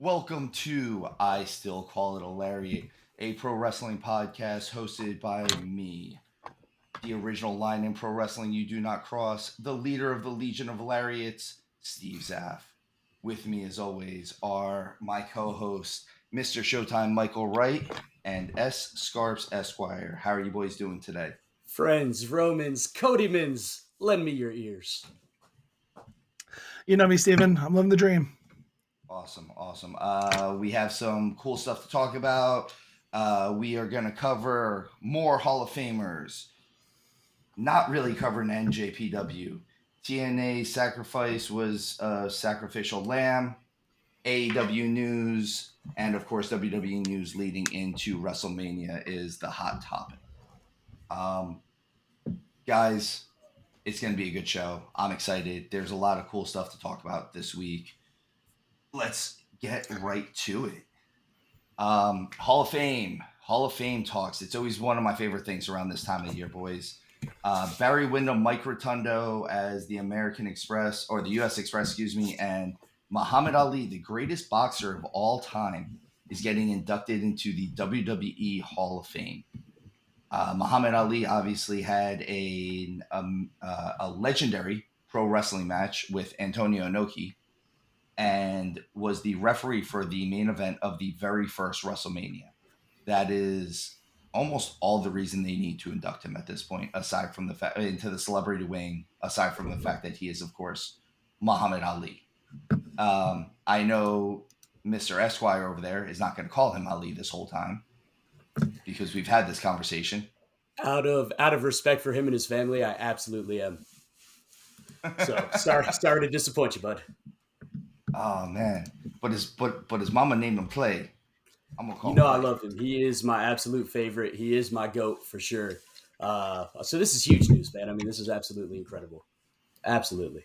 Welcome to I Still Call It a Lariat, a pro wrestling podcast hosted by me, the original line in pro wrestling you do not cross, the leader of the Legion of Lariats, Steve Zapf. With me, as always, are my co-hosts, Mr. Showtime Michael Wright and S. Scarps Esquire. How are you boys doing today? Friends, Romans, Codymans, lend me your ears. You know me, Steven. I'm living the dream. Awesome. We have some cool stuff to talk about. We are going to cover more Hall of Famers. Not really covering NJPW. TNA Sacrifice was a sacrificial lamb. AEW news, and of course WWE news leading into WrestleMania is the hot topic. Guys, it's going to be a good show. I'm excited. There's a lot of cool stuff to talk about this week. Let's get right to it. Hall of Fame talks. It's always one of my favorite things around this time of year, boys. Barry Windham, Mike Rotundo as the American Express, or the U.S. Express, excuse me, and Muhammad Ali, the greatest boxer of all time, is getting inducted into the WWE Hall of Fame. Muhammad Ali obviously had a legendary pro wrestling match with Antonio Inoki, and was the referee for the main event of the very first WrestleMania. That is almost all the reason they need to induct him at this point, aside from the fact into the celebrity wing, aside from the fact that he is, of course, Muhammad Ali. I know Mr. Esquire over there is not going to call him Ali this whole time because we've had this conversation. Out of respect for him and his family, I absolutely am. So sorry to disappoint you, bud. Oh man, but his mama named him Clay. I'm gonna call him. I love him. He is my absolute favorite. He is my GOAT for sure. So this is huge news, man. I mean, this is absolutely incredible. Absolutely.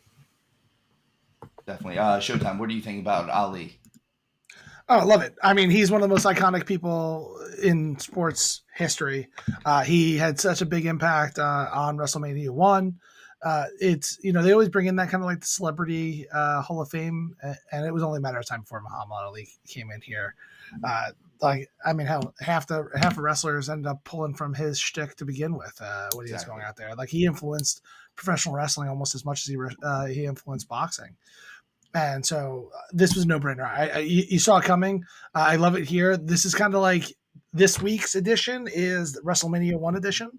Definitely. Showtime, what do you think about Ali? Oh, I love it. I mean, he's one of the most iconic people in sports history. He had such a big impact on WrestleMania 1. It's, they always bring in that kind of like the celebrity Hall of Fame, and it was only a matter of time before Muhammad Ali came in here. Half the wrestlers ended up pulling from his shtick to begin with when he was going out there. Like, he influenced professional wrestling almost as much as he influenced boxing. And so this was a no-brainer. You saw it coming. I love it here. This is kind of like this week's edition is the WrestleMania 1 edition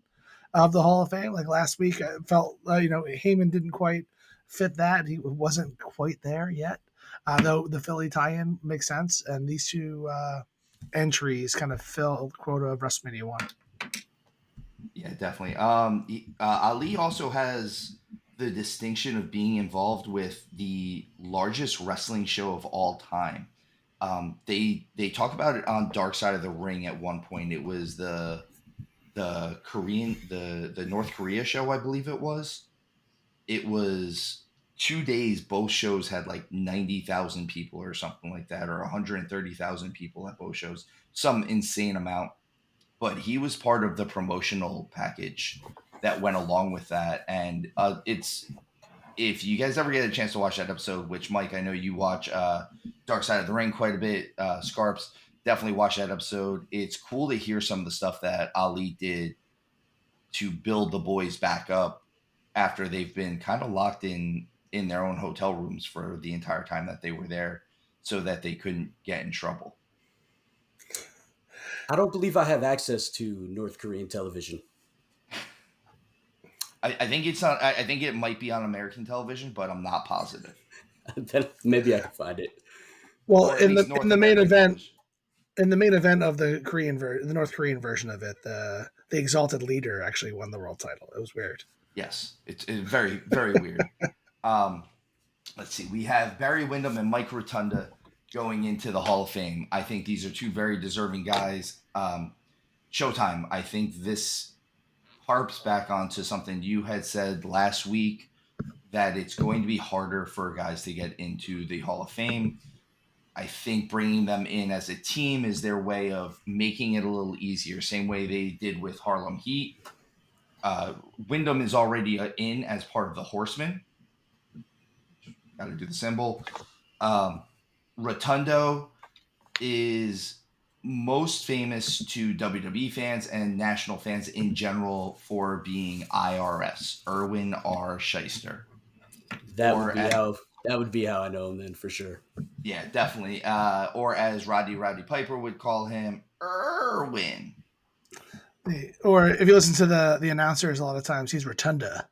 of the Hall of Fame. Like last week, I felt, Heyman didn't quite fit that. He wasn't quite there yet, though the Philly tie-in makes sense. And these two entries kind of fill quota of WrestleMania 1. Yeah, definitely. Ali also has the distinction of being involved with the largest wrestling show of all time. They talk about it on Dark Side of the Ring at one point. It was the North Korea show, I believe it was. It was 2 days. Both shows had like 90,000 people or something like that, or 130,000 people at both shows, some insane amount. But he was part of the promotional package that went along with that. And if you guys ever get a chance to watch that episode, which Mike, I know you watch Dark Side of the Ring quite a bit, Scarps, definitely watch that episode. It's cool to hear some of the stuff that Ali did to build the boys back up after they've been kind of locked in their own hotel rooms for the entire time that they were there so that they couldn't get in trouble. I don't believe I have access to North Korean television. I think it's on. I think it might be on American television, but I'm not positive. Then maybe I can find it. Well, in the main event, in the main event of the North Korean version of it, the Exalted Leader actually won the world title. It was weird. Yes, it's very, very weird. Let's see. We have Barry Windham and Mike Rotunda going into the Hall of Fame. I think these are two very deserving guys. Showtime, I think this harps back onto something you had said last week, that it's going to be harder for guys to get into the Hall of Fame. I think bringing them in as a team is their way of making it a little easier, same way they did with Harlem Heat. Wyndham is already in as part of the Horsemen. Got to do the symbol. Rotundo, is most famous to WWE fans and national fans in general for being IRS, Erwin R. Shyster. That would Or be how I know him then, for sure. yeah, definitely. Or as Roddy Piper would call him, Erwin. Or if you listen to the announcers, a lot of times he's Rotunda.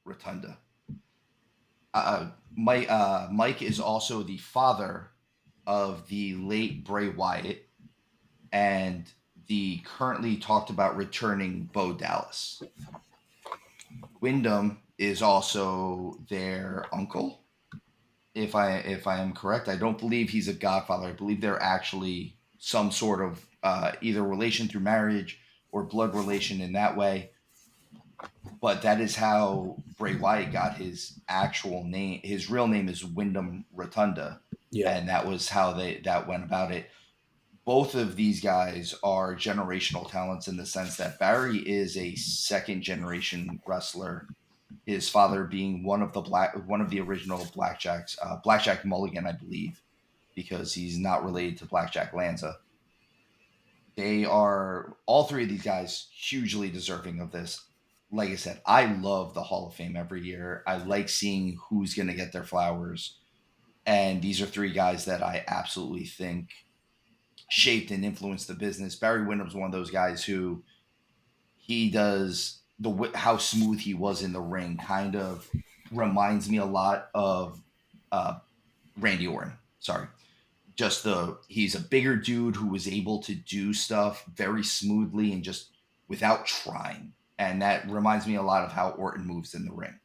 Rotunda. Mike is also the father of the late Bray Wyatt and the currently talked about returning Bo Dallas. Wyndham is also their uncle, if I am correct. I don't believe he's a godfather. I believe they're actually some sort of either relation through marriage or blood relation in that way. But that is how Bray Wyatt got his actual name. His real name is Wyndham Rotunda, Yeah. and that was how that went about it. Both of these guys are generational talents in the sense that Barry is a second generation wrestler. His father being one of the original Blackjacks, Blackjack Mulligan, I believe, because he's not related to Blackjack Lanza. They are all three of these guys hugely deserving of this. Like I said, I love the Hall of Fame every year. I like seeing who's going to get their flowers. And these are three guys that I absolutely think shaped and influenced the business. Barry Windham's one of those guys who he does how smooth he was in the ring kind of reminds me a lot of Randy Orton. Sorry. He's a bigger dude who was able to do stuff very smoothly and just without trying. And that reminds me a lot of how Orton moves in the ring.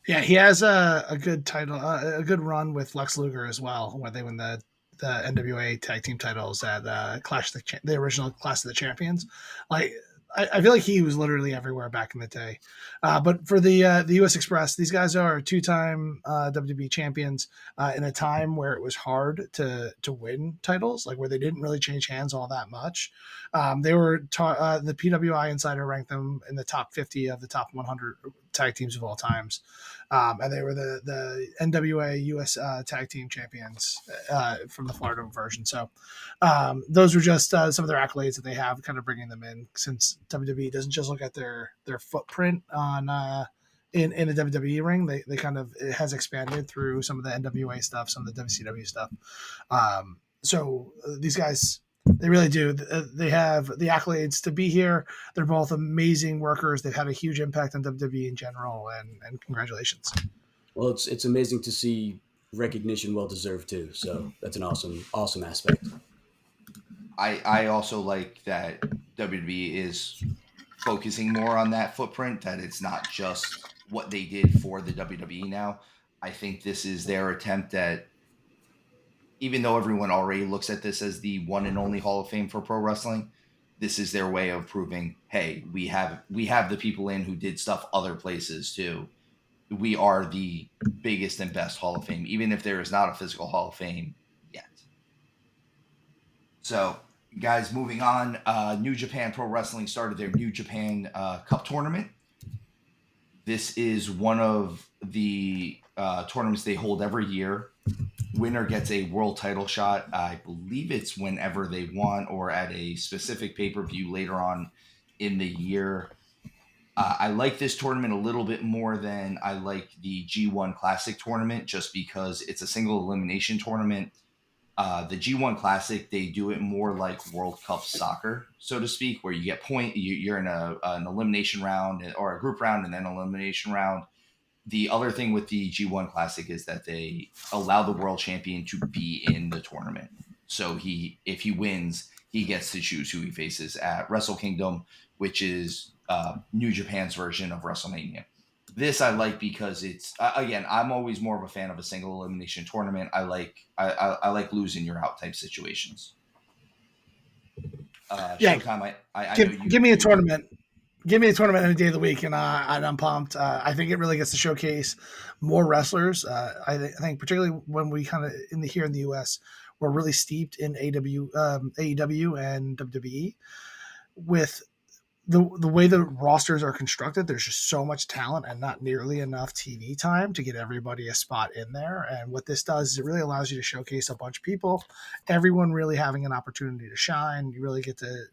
Yeah, he has a good title, a good run with Lex Luger as well, where they win the NWA tag team titles at the original Clash of the Champions. Like, I feel like he was literally everywhere back in the day. But for the U.S. Express, these guys are two-time WWE champions in a time where it was hard to win titles, like where they didn't really change hands all that much. They were the PWI Insider ranked them in the top 50 of the top 100 tag teams of all times. And they were the NWA US tag team champions from the Florida version. So those were just some of their accolades that they have, kind of bringing them in, since WWE doesn't just look at their footprint on in the WWE ring. They kind of, it has expanded through some of the NWA stuff, some of the WCW stuff. So these guys, they really do. They have the accolades to be here. They're both amazing workers. They've had a huge impact on WWE in general, and congratulations. Well, it's amazing to see recognition well deserved too. So that's an awesome aspect. I also like that WWE is focusing more on that footprint, that it's not just what they did for the WWE now. I think this is their attempt at, even though everyone already looks at this as the one and only Hall of Fame for pro wrestling, this is their way of proving, hey, we have the people in who did stuff other places too. We are the biggest and best Hall of Fame, even if there is not a physical Hall of Fame yet. So, guys, moving on. New Japan Pro Wrestling started their New Japan Cup tournament. This is one of the tournaments they hold every year. Winner gets a world title shot. I believe it's whenever they want or at a specific pay-per-view later on in the year. I like this tournament a little bit more than I like the G1 Classic tournament, just because it's a single elimination tournament. The G1 Classic, they do it more like World Cup soccer, so to speak, where you get you're in an elimination round or a group round and then an elimination round. The other thing with the G1 Classic is that they allow the world champion to be in the tournament. So if he wins, he gets to choose who he faces at Wrestle Kingdom, which is New Japan's version of WrestleMania. This I like because it's, again, I'm always more of a fan of a single elimination tournament. I like losing you're out type situations. Showtime, give me a tournament. Give me a tournament any day of the week, and I'm pumped. I think it really gets to showcase more wrestlers. I think particularly when we kind of here in the U.S., we're really steeped in AEW and WWE with the way the rosters are constructed, there's just so much talent and not nearly enough TV time to get everybody a spot in there. And what this does is it really allows you to showcase a bunch of people, everyone really having an opportunity to shine. You really get to,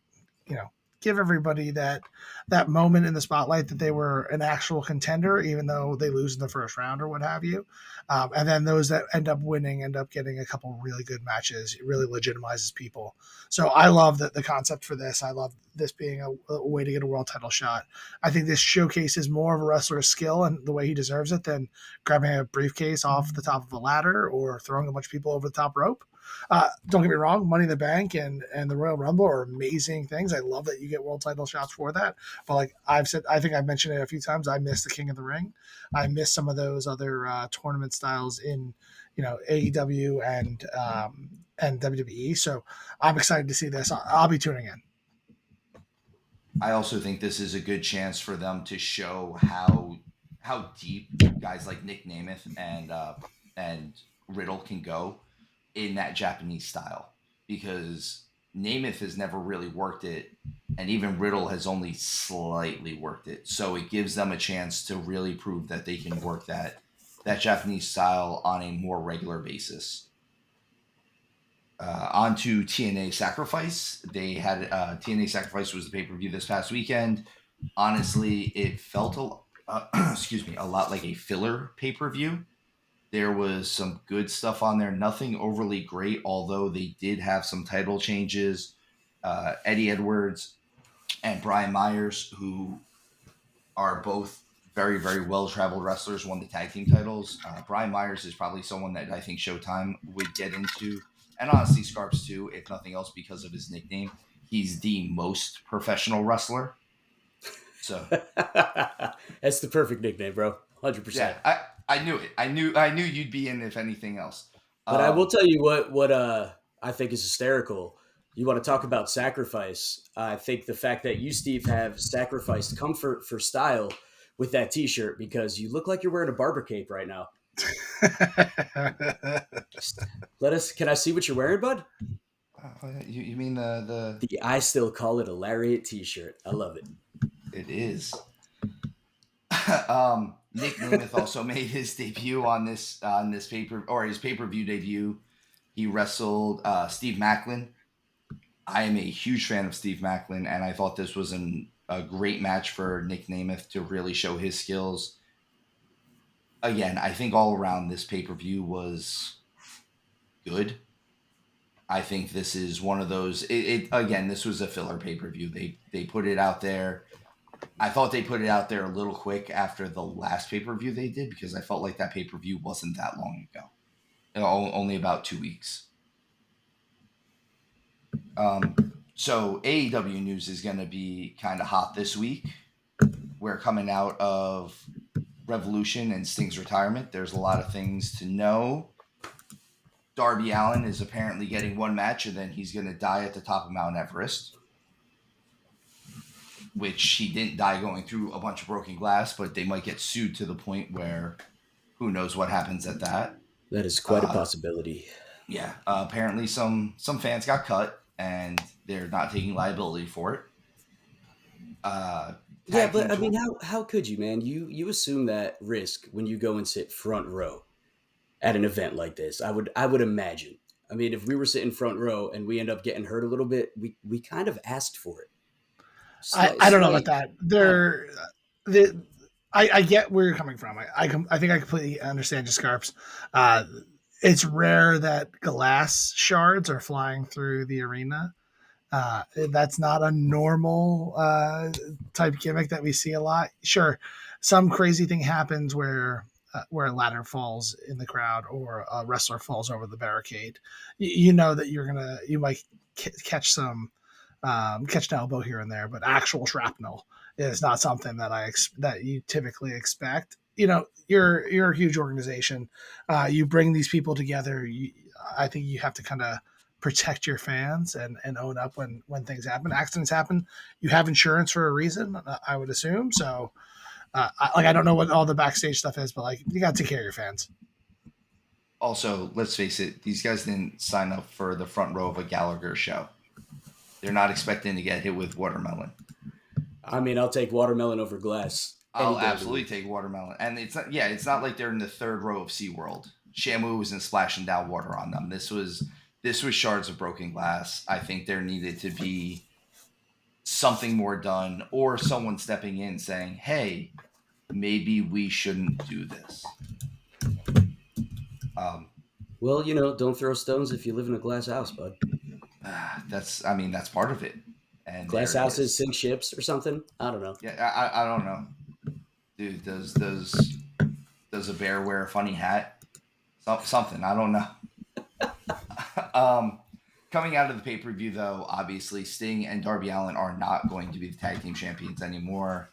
you know, give everybody that moment in the spotlight that they were an actual contender, even though they lose in the first round or what have you. And then those that end up winning end up getting a couple really good matches. It really legitimizes people. So I love the concept for this. I love this being a way to get a world title shot. I think this showcases more of a wrestler's skill and the way he deserves it than grabbing a briefcase off the top of a ladder or throwing a bunch of people over the top rope. Don't get me wrong, Money in the Bank and the Royal Rumble are amazing things. I love that you get world title shots for that. But like I've said, I think I've mentioned it a few times. I miss the King of the Ring. I miss some of those other tournament styles in, you know, AEW and WWE. So I'm excited to see this. I'll be tuning in. I also think this is a good chance for them to show how deep guys like Nick Nemeth and Riddle can go in that Japanese style, because Nemeth has never really worked it, and even Riddle has only slightly worked it. So it gives them a chance to really prove that they can work that Japanese style on a more regular basis. On to TNA Sacrifice. They had TNA Sacrifice was the pay-per-view this past weekend. Honestly, it felt a lot like a filler pay-per-view. There was some good stuff on there, nothing overly great, although they did have some title changes. Eddie Edwards and Brian Myers, who are both very, very well-traveled wrestlers, won the tag team titles. Brian Myers is probably someone that I think Showtime would get into, and honestly Scarps too, if nothing else because of his nickname. He's the most professional wrestler. So that's the perfect nickname, bro. 100%. Yeah, I knew it. I knew you'd be in, if anything else. But I will tell you what I think is hysterical. You want to talk about sacrifice? I think the fact that you, Steve, have sacrificed comfort for style with that T-shirt, because you look like you're wearing a barber cape right now. Can I see what you're wearing, bud? You mean the I still call it a Lariat T-shirt. I love it. It is. Nick Nemeth also made his debut on this his pay-per-view debut. He wrestled Steve Macklin. I am a huge fan of Steve Macklin, and I thought this was a great match for Nick Nemeth to really show his skills. Again, I think all around this pay-per-view was good. I think this is one of those. Again, this was a filler pay-per-view. They put it out there. I thought they put it out there a little quick after the last pay-per-view they did, because I felt like that pay-per-view wasn't that long ago. Only about 2 weeks. So AEW news is going to be kind of hot this week. We're coming out of Revolution and Sting's retirement. There's a lot of things to know. Darby Allin is apparently getting one match, and then he's going to die at the top of Mount Everest, which he didn't die going through a bunch of broken glass, but they might get sued to the point where who knows what happens at that. That is quite a possibility. Yeah. Apparently some fans got cut, and they're not taking liability for it. Yeah, but I mean, how could you, man? You assume that risk when you go and sit front row at an event like this. I would imagine. I mean, if we were sitting front row and we end up getting hurt a little bit, we kind of asked for it. I don't know about that. I get where you're coming from. I think I completely understand your Scarps. It's rare that glass shards are flying through the arena. That's not a normal type gimmick that we see a lot. Sure, some crazy thing happens where a ladder falls in the crowd or a wrestler falls over the barricade. You know that you might catch an elbow here and there, but actual shrapnel is not something that you typically expect. You know, you're a huge organization. You bring these people together. I think you have to kind of protect your fans and own up when things happen. Accidents happen. You have insurance for a reason, I would assume. So, I don't know what all the backstage stuff is, but like you got to take care of your fans. Also, let's face it, these guys didn't sign up for the front row of a Gallagher show. They're not expecting to get hit with watermelon. I mean, I'll take watermelon over glass any I'll day of the absolutely week. take watermelon. And it's not, yeah, it's not like they're in the third row of SeaWorld. Shamu isn't splashing down water on them. This was shards of broken glass. I think there needed to be something more done, or someone stepping in saying, "Hey, maybe we shouldn't do this." Um, Well, don't throw stones if you live in a glass house, bud. I mean, that's part of it. And Glass there it houses is. sink ships or something. I don't know. Yeah, I don't know, dude. Does a bear wear a funny hat? Something I don't know. um, Coming out of the pay per view, though, obviously Sting and Darby Allin are not going to be the tag team champions anymore.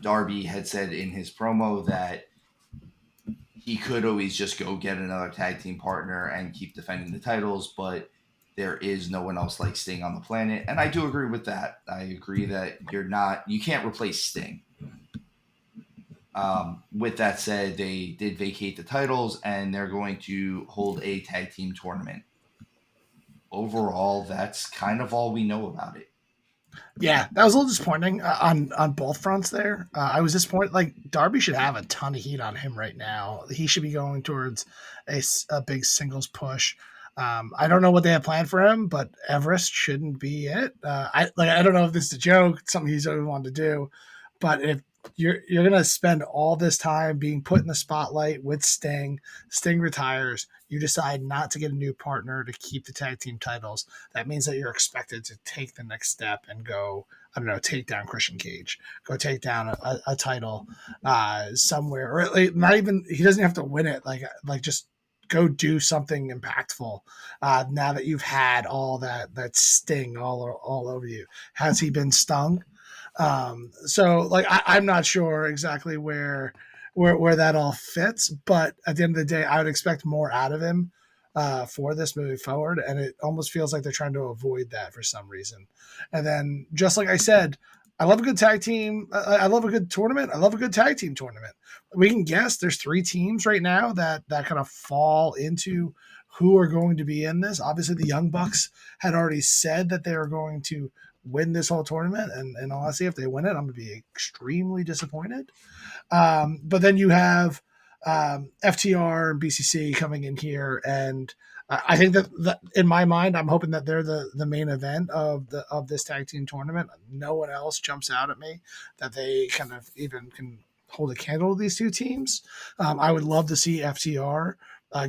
Darby had said in his promo that he could always just go get another tag team partner and keep defending the titles, but there is no one else like Sting on the planet. And I do agree with that. I agree that you can't replace Sting. With that said, they did vacate the titles and they're going to hold a tag team tournament. Overall, that's kind of all we know about it. Yeah, that was a little disappointing on both fronts there. I was disappointed. Like Darby should have a ton of heat on him right now. He should be going towards a big singles push. I don't know what they have planned for him, but Everest shouldn't be it. I don't know if this is a joke, something he's always wanted to do, but if you're gonna spend all this time being put in the spotlight with Sting, Sting retires, you decide not to get a new partner to keep the tag team titles. That means that you're expected to take the next step and go, I don't know, take down Christian Cage, go take down a title somewhere, or not even, he doesn't have to win it. Like just go do something impactful. Now that you've had all that sting all over you, has he been stung? So like I'm not sure exactly where that all fits, but at the end of the day, I would expect more out of him for this moving forward, and it almost feels like they're trying to avoid that for some reason. And then, just like I said, I love a good tag team. I love a good tournament. I love a good tag team tournament. We can guess there's 3 teams right now that kind of fall into who are going to be in this. Obviously, the Young Bucks had already said that they are going to win this whole tournament, and honestly, if they win it, I'm going to be extremely disappointed. But then you have FTR and BCC coming in here, and I think that in my mind, I'm hoping that they're the main event of this tag team tournament. No one else jumps out at me that they kind of even can hold a candle to these 2 teams. I would love to see FTR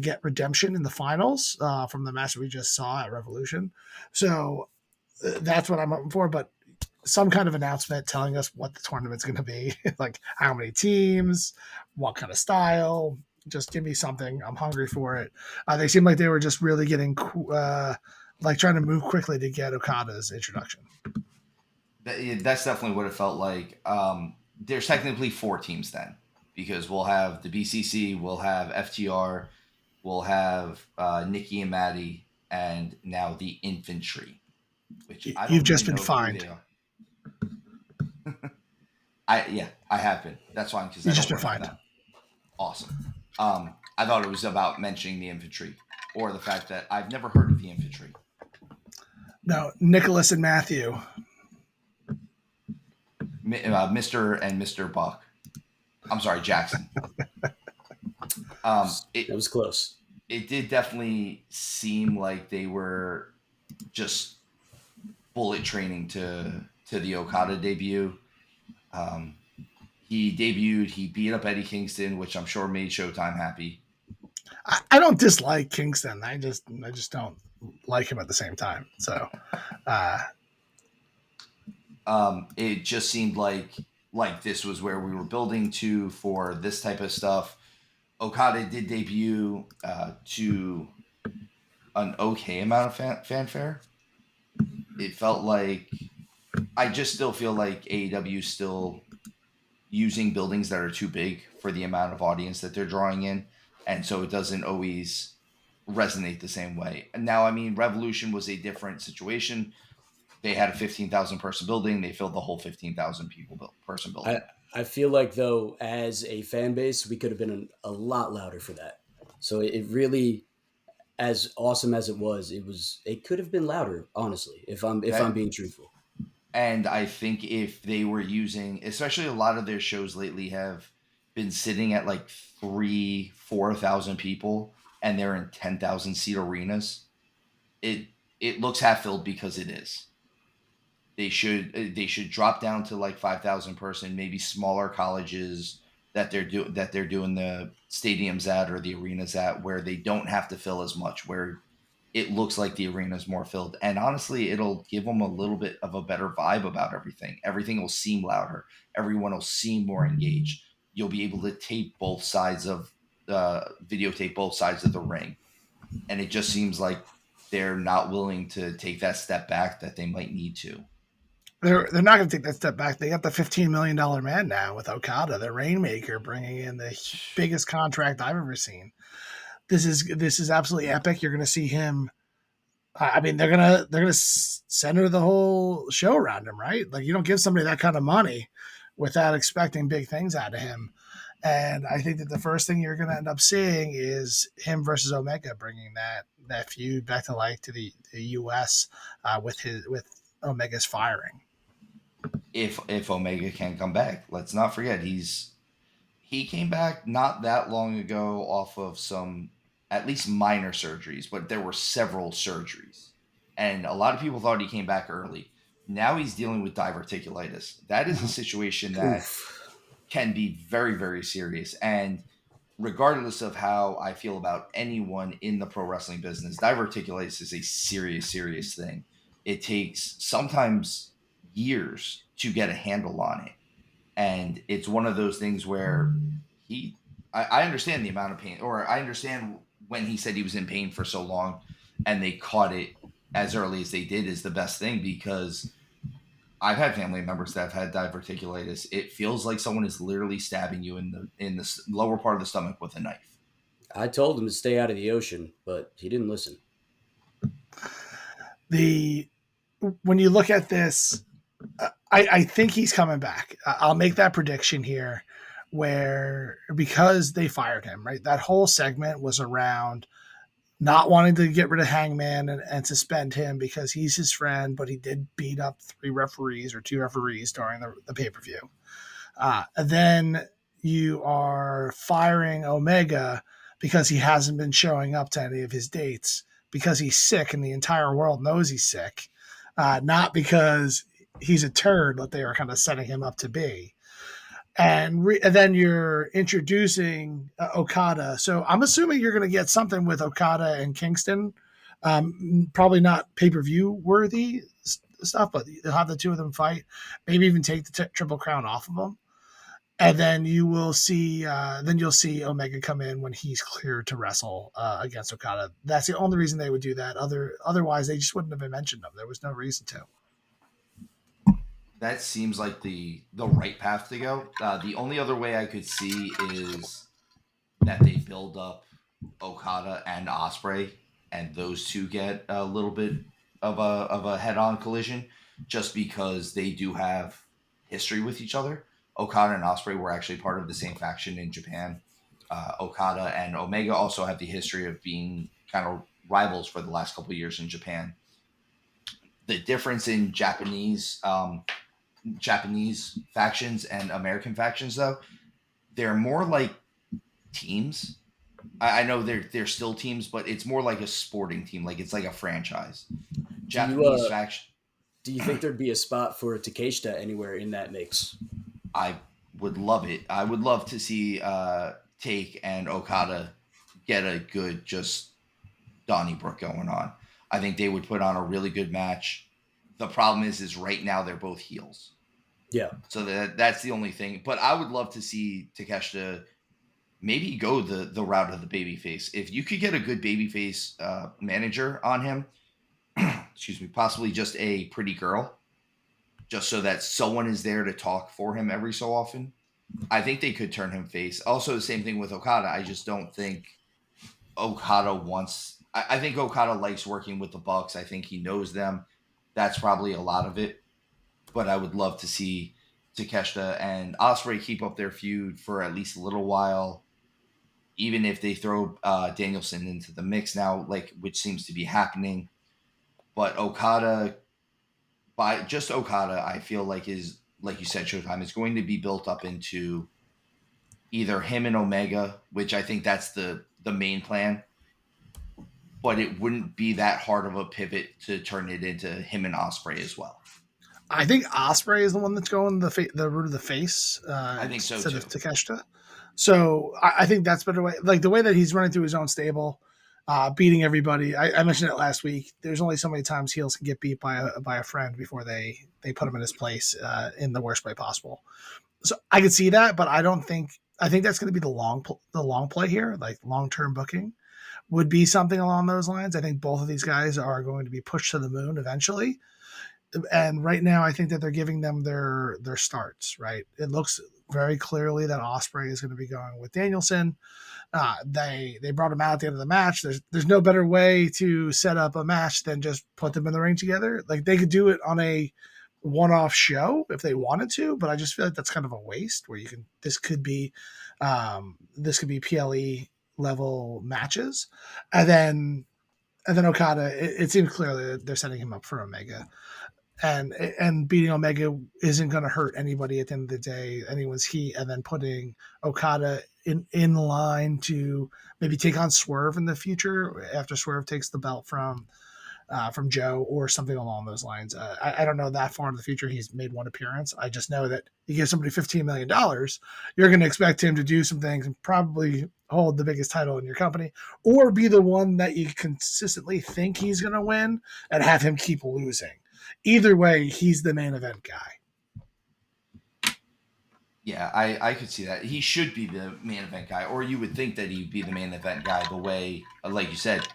get redemption in the finals from the match that we just saw at Revolution. So that's what I'm hoping for. But some kind of announcement telling us what the tournament's going to be, like how many teams, what kind of style. Just give me something. I'm hungry for it. They seem like they were just really getting like trying to move quickly to get Okada's introduction. That's definitely what it felt like. There's technically 4 teams then, because we'll have the BCC, we'll have FTR, we'll have Nikki and Maddie, and now the Infantry, which I You've don't just really been know who fined. they are. I have been. That's fine because I You've just don't been work for fined. them. Awesome. I thought it was about mentioning the Infantry, or the fact that I've never heard of the Infantry. No, Nicholas and Matthew. Mr. and Mr. Buck. I'm sorry, Jackson. It was close. It did definitely seem like they were just bullet training to the Okada debut. He debuted, he beat up Eddie Kingston, which I'm sure made Showtime happy. I don't dislike Kingston. I just don't like him at the same time. So It just seemed like this was where we were building to for this type of stuff. Okada did debut to an okay amount of fanfare. It felt like I just still feel like AEW is still using buildings that are too big for the amount of audience that they're drawing in, and so it doesn't always resonate the same way. And now, I mean, Revolution was a different situation. They had a 15,000 person building. They filled the whole 15,000 person building. I feel like, though, as a fan base, we could have been a lot louder for that. So it really, as awesome as it was, it could have been louder. Honestly, if I'm being truthful. And I think if they were using, especially a lot of their shows lately have been sitting at like 3, 4,000 people, and they're in 10,000 seat arenas. It it looks half filled because it is. They should drop down to like 5,000 person, maybe smaller colleges that they're doing the stadiums at or the arenas at, where they don't have to fill as much, where it looks like the arena's more filled. And honestly, it'll give them a little bit of a better vibe about everything. Everything will seem louder. Everyone will seem more engaged. You'll be able to tape both sides of videotape both sides of the ring. And it just seems like they're not willing to take that step back that they might need to. They're not going to take that step back. They got the $15 million man now with Okada, the Rainmaker, bringing in the biggest contract I've ever seen. This is absolutely epic. You're going to see him. I mean, they're gonna center the whole show around him, right? Like you don't give somebody that kind of money without expecting big things out of him. And I think that the first thing you're going to end up seeing is him versus Omega, bringing that feud back to life to the U.S. With Omega's firing. If Omega can come back, let's not forget he came back not that long ago off of some at least minor surgeries, but there were several surgeries. And a lot of people thought he came back early. Now he's dealing with diverticulitis. That is a situation that Oof. can be very, very serious. And regardless of how I feel about anyone in the pro wrestling business, diverticulitis is a serious, serious thing. It takes sometimes years to get a handle on it. And it's one of those things where he, I understand the amount of pain, or I understand when he said he was in pain for so long and they caught it as early as they did is the best thing, because I've had family members that have had diverticulitis. It feels like someone is literally stabbing you in the lower part of the stomach with a knife. I told him to stay out of the ocean, but he didn't listen. The When you look at this, I think he's coming back. I'll make that prediction here, where because they fired him, right? That whole segment was around not wanting to get rid of Hangman and suspend him because he's his friend, but he did beat up 3 referees or 2 referees during the pay per view. And then you are firing Omega because he hasn't been showing up to any of his dates because he's sick and the entire world knows he's sick, not because he's a turd, what they are kind of setting him up to be. And then you're introducing Okada. So I'm assuming you're going to get something with Okada and Kingston. Probably not pay per view worthy stuff, but you'll have the two of them fight. Maybe even take the Triple Crown off of them, and then you will see. Then you'll see Omega come in when he's cleared to wrestle against Okada. That's the only reason they would do that. Otherwise, they just wouldn't have been mentioned them. There was no reason to. That seems like the right path to go. The only other way I could see is that they build up Okada and Osprey, and those two get a little bit of a head on collision, just because they do have history with each other. Okada and Osprey were actually part of the same faction in Japan. Okada and Omega also have the history of being kind of rivals for the last couple of years in Japan. The difference in Japanese factions and American factions, though, they're more like teams. I know they're still teams, but it's more like a sporting team. Like it's like a franchise. Do you Japanese faction. do you think there'd be a spot for Takeshita anywhere in that mix? I would love it. I would love to see Take and Okada get a good just Donnybrook going on. I think they would put on a really good match. The problem is right now they're both heels. Yeah. So that's the only thing. But I would love to see Takeshita maybe go the route of the babyface. If you could get a good babyface manager on him, excuse me, possibly just a pretty girl, just so that someone is there to talk for him every so often, I think they could turn him face. Also, the same thing with Okada. I just don't think Okada wants. I think Okada likes working with the Bucks. I think he knows them. That's probably a lot of it. But I would love to see Takeshita and Osprey keep up their feud for at least a little while, even if they throw Danielson into the mix now, like which seems to be happening. But Okada by just Okada, I feel like is like you said, Showtime is going to be built up into either him and Omega, which I think that's the main plan. But it wouldn't be that hard of a pivot to turn it into him and Osprey as well. I think Osprey is the one that's going the route of the face I think so instead too. of Takeshita. So I think that's a better way. Like the way that he's running through his own stable, beating everybody. I mentioned it last week. There's only so many times heels can get beat by a friend before they put him in his place in the worst way possible. So I could see that, but I don't think. I think that's going to be the long play here, like long term booking would be something along those lines. I think both of these guys are going to be pushed to the moon eventually. And right now, I think that they're giving them their starts. Right, it looks very clearly that Osprey is going to be going with Danielson. They brought him out at the end of the match. There's no better way to set up a match than just put them in the ring together. Like they could do it on a one-off show if they wanted to, but I just feel like that's kind of a waste. Where you can this could be PLE level matches, and then Okada. It seems clearly that they're setting him up for Omega, and beating Omega isn't going to hurt anybody at the end of the day, anyone's heat, and then putting Okada in line to maybe take on Swerve in the future after Swerve takes the belt from Joe or something along those lines. I don't know that far in the future. He's made one appearance. I just know that you give somebody $15 million, you're going to expect him to do some things and probably hold the biggest title in your company or be the one that you consistently think he's going to win and have him keep losing. Either way, he's the main event guy. Yeah, I could see that. He should be the main event guy, or you would think that he'd be the main event guy the way, like you said,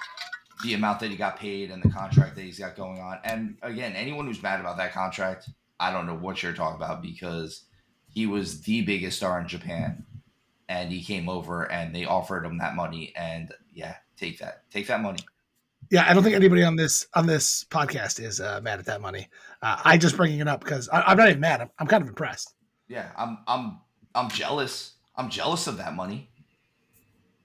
the amount that he got paid and the contract that he's got going on. And again, anyone who's mad about that contract, I don't know what you're talking about because he was the biggest star in Japan and he came over and they offered him that money. And yeah, take that money. Yeah, I don't think anybody on this podcast is mad at that money. I just bringing it up because I'm not even mad. I'm kind of impressed. Yeah, I'm jealous. I'm jealous of that money,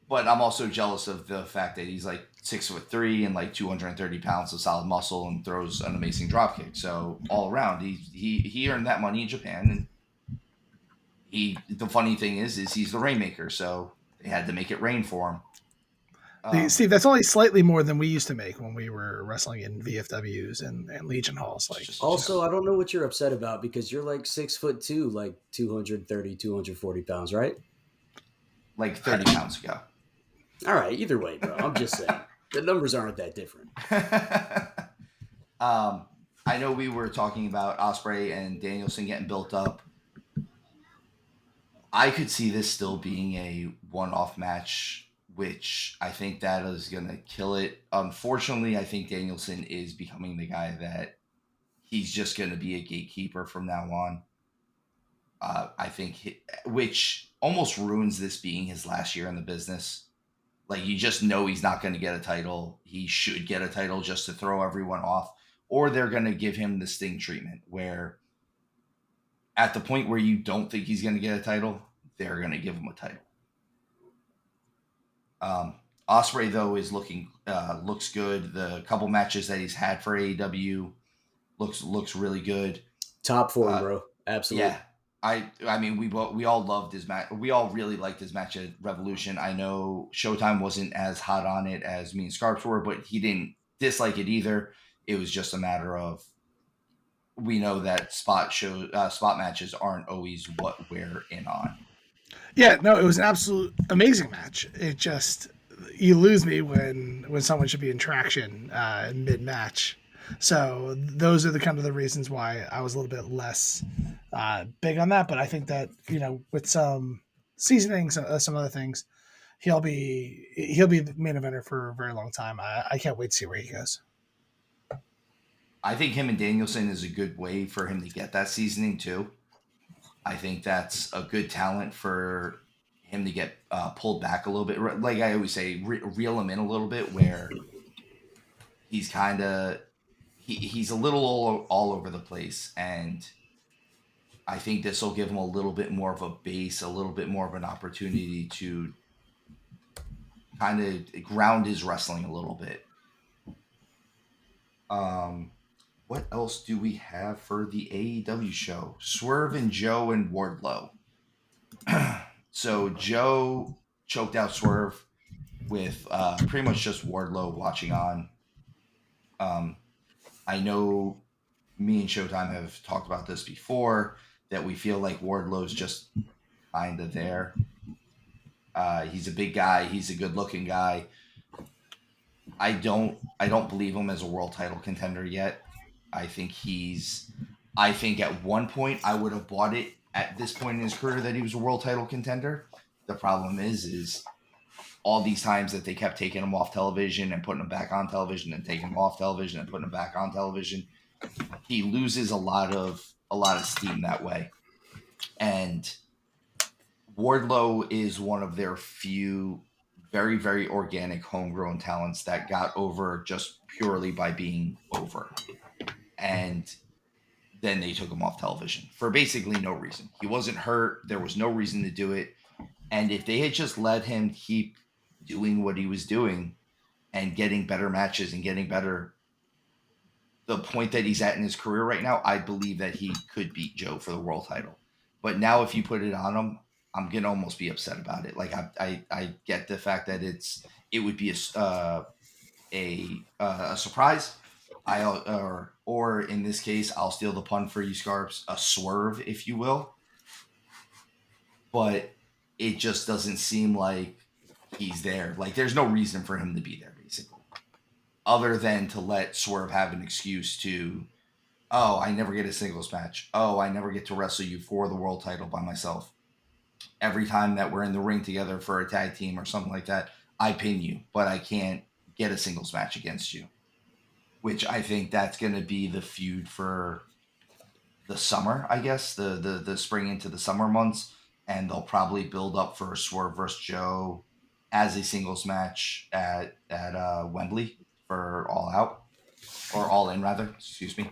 but I'm also jealous of the fact that he's like 6'3" and like 230 pounds of solid muscle and throws an amazing drop kick. So all around, he earned that money in Japan, and the funny thing is he's the rainmaker, so they had to make it rain for him. Steve, that's only slightly more than we used to make when we were wrestling in VFWs and Legion halls. Like, also, I don't know what you're upset about because you're like 6'2", like 230, 240 pounds, right? Like 30 pounds ago. All right, either way, bro. I'm just saying the numbers aren't that different. I know we were talking about Osprey and Danielson getting built up. I could see this still being a one-off match, which I think that is going to kill it. Unfortunately, I think Danielson is becoming the guy that he's just going to be a gatekeeper from now on. I think, which almost ruins this being his last year in the business. Like, you just know he's not going to get a title. He should get a title just to throw everyone off. Or they're going to give him the Sting treatment, where at the point where you don't think he's going to get a title, they're going to give him a title. Osprey though is looks good. The couple matches that he's had for AEW looks really good. Top form, bro. Absolutely. Yeah. I mean we all loved his match. We all really liked his match at Revolution. I know Showtime wasn't as hot on it as me and Scarps were, but he didn't dislike it either. It was just a matter of, we know that spot matches aren't always what we're in on. Yeah, no, it was an absolute amazing match. It just, you lose me when someone should be in traction mid match. So those are the kind of the reasons why I was a little bit less big on that. But I think that, with some seasoning, some other things, he'll be the main eventer for a very long time. I can't wait to see where he goes. I think him and Danielson is a good way for him to get that seasoning too. I think that's a good talent for him to get pulled back a little bit. Like I always say, reel him in a little bit, where he's kind of he's a little all over the place, and I think this will give him a little bit more of a base, a little bit more of an opportunity to kind of ground his wrestling a little bit. what else do we have for the AEW show? Swerve and Joe and Wardlow. So Joe choked out Swerve with pretty much just Wardlow watching on. Um, I know me and Showtime have talked about this before that we feel like Wardlow's just kind of there. He's a big guy. He's a good looking guy. I don't believe him as a world title contender yet. I think he's I think at one point I would have bought it at this point in his career that he was a world title contender. The problem is all these times that they kept taking him off television and putting him back on television and taking him off television and putting him back on television, he loses a lot of steam that way. And Wardlow is one of their few very, very organic homegrown talents that got over just purely by being over. And then they took him off television for basically no reason. He wasn't hurt. There was no reason to do it. And if they had just let him keep doing what he was doing and getting better matches and getting better, the point that he's at in his career right now, I believe that he could beat Joe for the world title. But now if you put it on him, I'm gonna almost be upset about it. Like I get the fact that it would be a surprise. Or in this case, I'll steal the pun for you, Scarps, a swerve, if you will. But it just doesn't seem like he's there. Like there's no reason for him to be there, basically, other than to let Swerve have an excuse to, oh, I never get a singles match. Oh, I never get to wrestle you for the world title by myself. Every time that we're in the ring together for a tag team or something like that, I pin you, but I can't get a singles match against you. Which I think that's going to be the feud for the summer, I guess, the spring into the summer months, and they'll probably build up for Swerve versus Joe as a singles match at Wembley for All Out or All In rather, excuse me.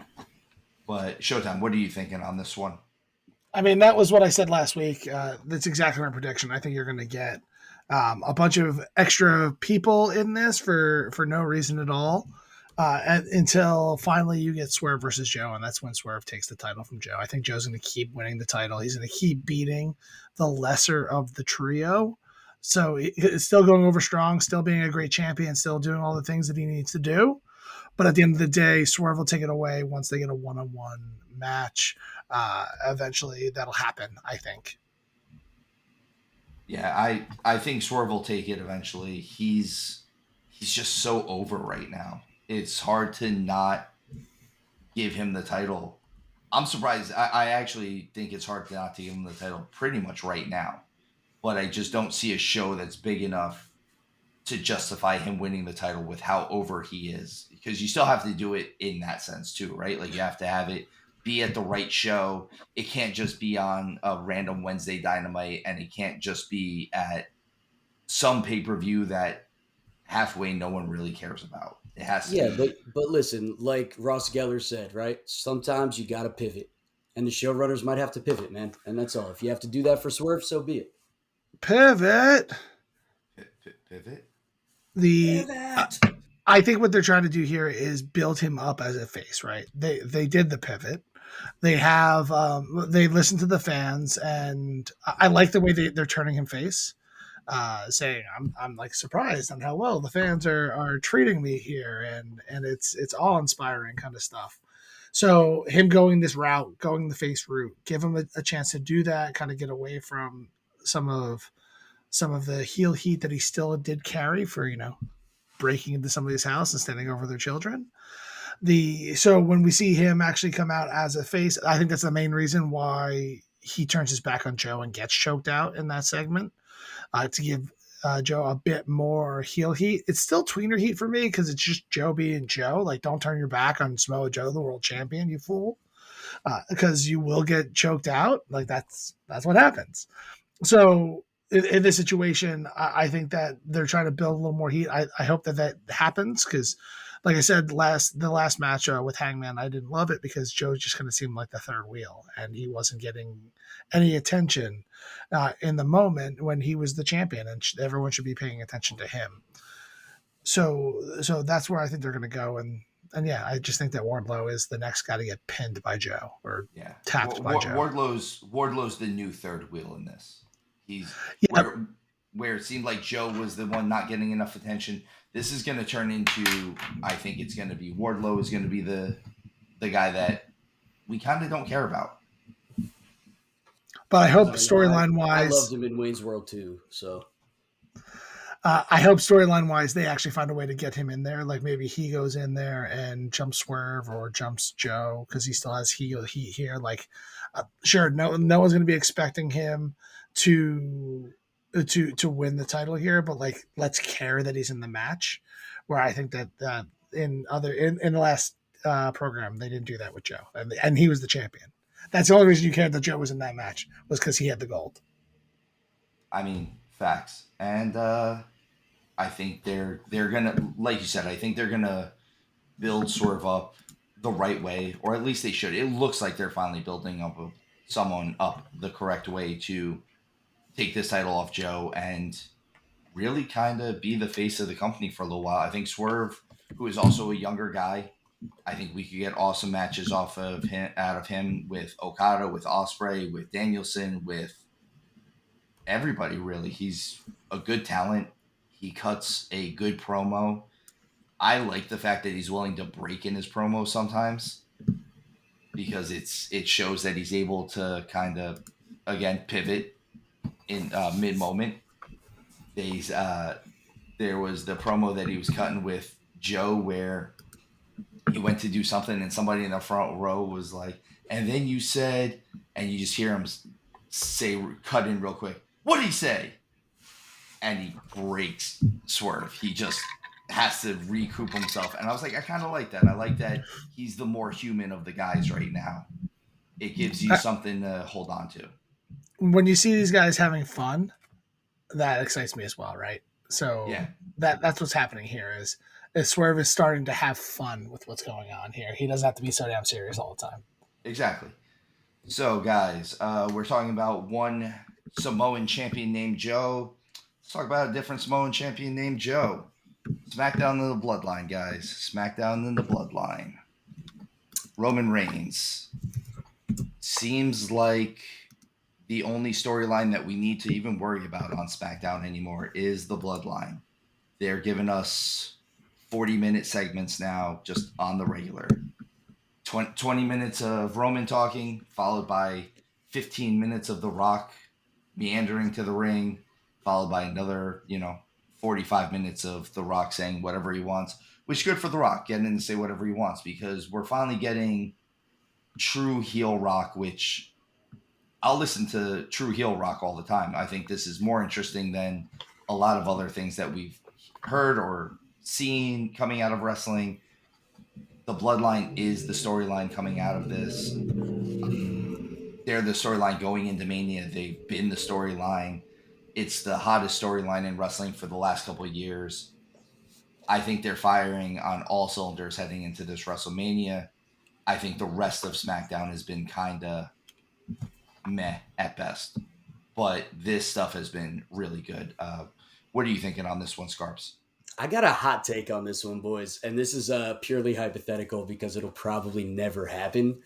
But Showtime, what are you thinking on this one? I mean, that was what I said last week. That's exactly my prediction. I think you're going to get a bunch of extra people in this for no reason at all. Until finally you get Swerve versus Joe, and that's when Swerve takes the title from Joe. I think Joe's going to keep winning the title. He's going to keep beating the lesser of the trio. So it's still going over strong, still being a great champion, still doing all the things that he needs to do. But at the end of the day, Swerve will take it away once they get a one-on-one match. Eventually, that'll happen, I think. Yeah, I think Swerve will take it eventually. He's just so over right now. It's hard to not give him the title. I'm surprised. I actually think it's hard to not to give him the title pretty much right now. But I just don't see a show that's big enough to justify him winning the title with how over he is. Because you still have to do it in that sense too, right? Like you have to have it be at the right show. It can't just be on a random Wednesday Dynamite, and it can't just be at some pay-per-view that halfway no one really cares about. It has to Yeah, be. but listen, like Ross Geller said, right? Sometimes you got to pivot, and the showrunners might have to pivot, man, and that's all. If you have to do that for Swerve, so be it. Pivot. Pivot. The Pivot. I think what they're trying to do here is build him up as a face, right? They did the pivot. They have they listened to the fans, and I like the way they're turning him face. Saying I'm like surprised on how well the fans are treating me here, and it's awe inspiring kind of stuff. So him going this route, going the face route, give him a chance to do that, kind of get away from some of the heel heat that he still did carry for breaking into somebody's house and standing over their children. So when we see him actually come out as a face, I think that's the main reason why he turns his back on Joe and gets choked out in that segment, to give Joe a bit more heel heat. It's still tweener heat for me because it's just Joe being Joe. Like, don't turn your back on Samoa Joe, the world champion, you fool, because you will get choked out. Like that's what happens. So in this situation, I think that they're trying to build a little more heat. I hope that happens because, like I said, the last match with Hangman, I didn't love it because Joe just kind of seemed like the third wheel, and he wasn't getting any attention in the moment when he was the champion, and everyone should be paying attention to him. So that's where I think they're going to go, and And yeah, I just think that Wardlow is the next guy to get pinned by Joe or Yeah, tapped by Joe. Wardlow's the new third wheel in this. He's Yeah, where it seemed like Joe was the one not getting enough attention. This is going to turn into, I think it's going to be Wardlow is going to be the guy that we kind of don't care about. but I hope No, storyline I loved wise, him in Wayne's World too. So I hope storyline wise they actually find a way to get him in there. Like maybe he goes in there and jumps Swerve or jumps Joe because he still has heat here. Like, sure, no one's going to be expecting him to to win the title here, but like let's care that he's in the match. Where I think that in the last program they didn't do that with Joe, and he was the champion. That's the only reason you cared that Joe was in that match was because he had the gold. I mean, facts. And I think they're gonna, like you said, I think they're gonna build Swerve up the right way, or at least they should. It looks like they're finally building up someone up the correct way to take this title off Joe and really kind of be the face of the company for a little while. I think Swerve, who is also a younger guy, I think we could get awesome matches off of him, out of him with Okada, with Ospreay, with Danielson, with everybody. Really, he's a good talent. He cuts a good promo. I like the fact that he's willing to break in his promo sometimes because it shows that he's able to kind of again pivot in mid moment. There was the promo that he was cutting with Joe where he went to do something and somebody in the front row was like, and then you said, and you just hear him say, cut in real quick, what did he say? And he breaks Swerve. He just has to recoup himself. And I was like, I kind of like that. I like that he's the more human of the guys right now. It gives you something to hold on to. When you see these guys having fun, that excites me as well, right? So Yeah, that's what's happening here is Swerve is starting to have fun with what's going on here. He doesn't have to be so damn serious all the time. exactly. So, guys, we're talking about one Samoan champion named Joe. Let's talk about a different Samoan champion named Joe. SmackDown in the Bloodline, guys. SmackDown in the Bloodline. Roman Reigns. Seems like the only storyline that we need to even worry about on SmackDown anymore is the Bloodline. They're giving us 40-minute segments now just on the regular. 20 minutes of Roman talking, followed by 15 minutes of The Rock meandering to the ring, followed by another, 45 minutes of The Rock saying whatever he wants, which is good for The Rock, getting in to say whatever he wants, because we're finally getting true heel Rock, which I'll listen to true heel Rock all the time. I think this is more interesting than a lot of other things that we've heard or seen coming out of wrestling. The Bloodline is the storyline coming out of this. They're the storyline going into Mania. They've been the storyline. It's the hottest storyline in wrestling for the last couple of years. I think they're firing on all cylinders heading into this WrestleMania. I think the rest of SmackDown has been kind of meh at best. But this stuff has been really good. What are you thinking on this one, Scarps? I got a hot take on this one, boys, and this is purely hypothetical because it'll probably never happen.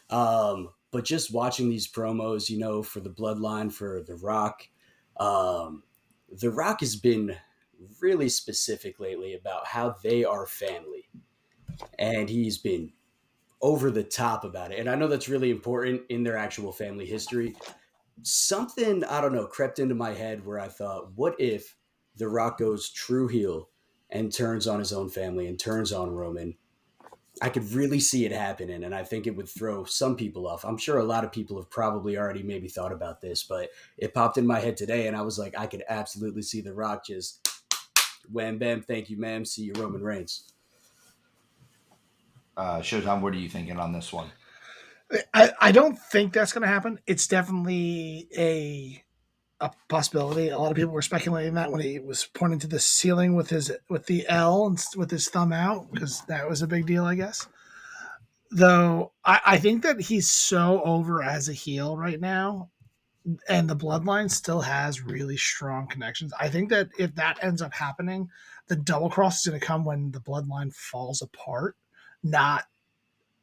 But just watching these promos, for the Bloodline, for The Rock, The Rock has been really specific lately about how they are family, and he's been over the top about it. And I know that's really important in their actual family history. Something, I don't know, crept into my head where I thought, what if The Rock goes true heel and turns on his own family and turns on Roman? I could really see it happening, and I think it would throw some people off. I'm sure a lot of people have probably already maybe thought about this, but it popped in my head today, and I was like, I could absolutely see The Rock just wham, bam, thank you, ma'am, see you, Roman Reigns. Showtime, what are you thinking on this one? I don't think that's going to happen. It's definitely a possibility. A lot of people were speculating that when he was pointing to the ceiling with the L and with his thumb out, because that was a big deal, I guess. Though I think that he's so over as a heel right now, and the Bloodline still has really strong connections. I think that if that ends up happening, the double cross is going to come when the Bloodline falls apart not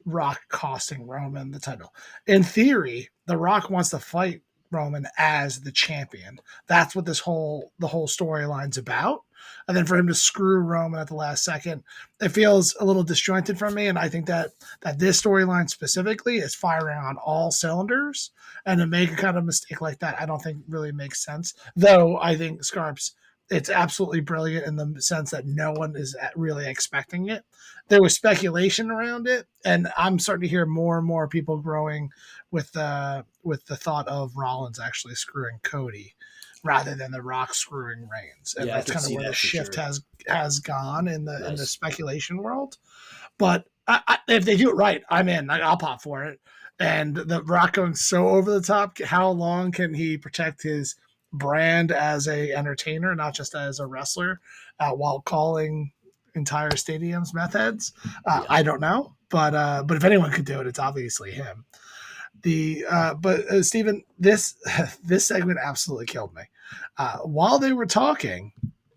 Rock costing Roman the title. In theory, The Rock wants to fight Roman as the champion. That's what the whole storyline's about. And then for him to screw Roman at the last second, it feels a little disjointed from me. And I think that this storyline specifically is firing on all cylinders. And to make a kind of mistake like that, I don't think really makes sense. Though I think Scarps, it's absolutely brilliant in the sense that no one is really expecting it. There was speculation around it, and I'm starting to hear more and more people growing with the thought of Rollins actually screwing Cody rather than The Rock screwing Reigns, and Yeah, I that's could kind of see where the that for shift sure. has gone in the Nice. speculation world. But if they do it right, I'm in. I'll pop for it. And The Rock going so over the top, how long can he protect his brand as a entertainer, not just as a wrestler, while calling entire stadiums meth heads? Yeah. I don't know, but if anyone could do it, it's obviously him. But Steven, this this segment absolutely killed me. While they were talking,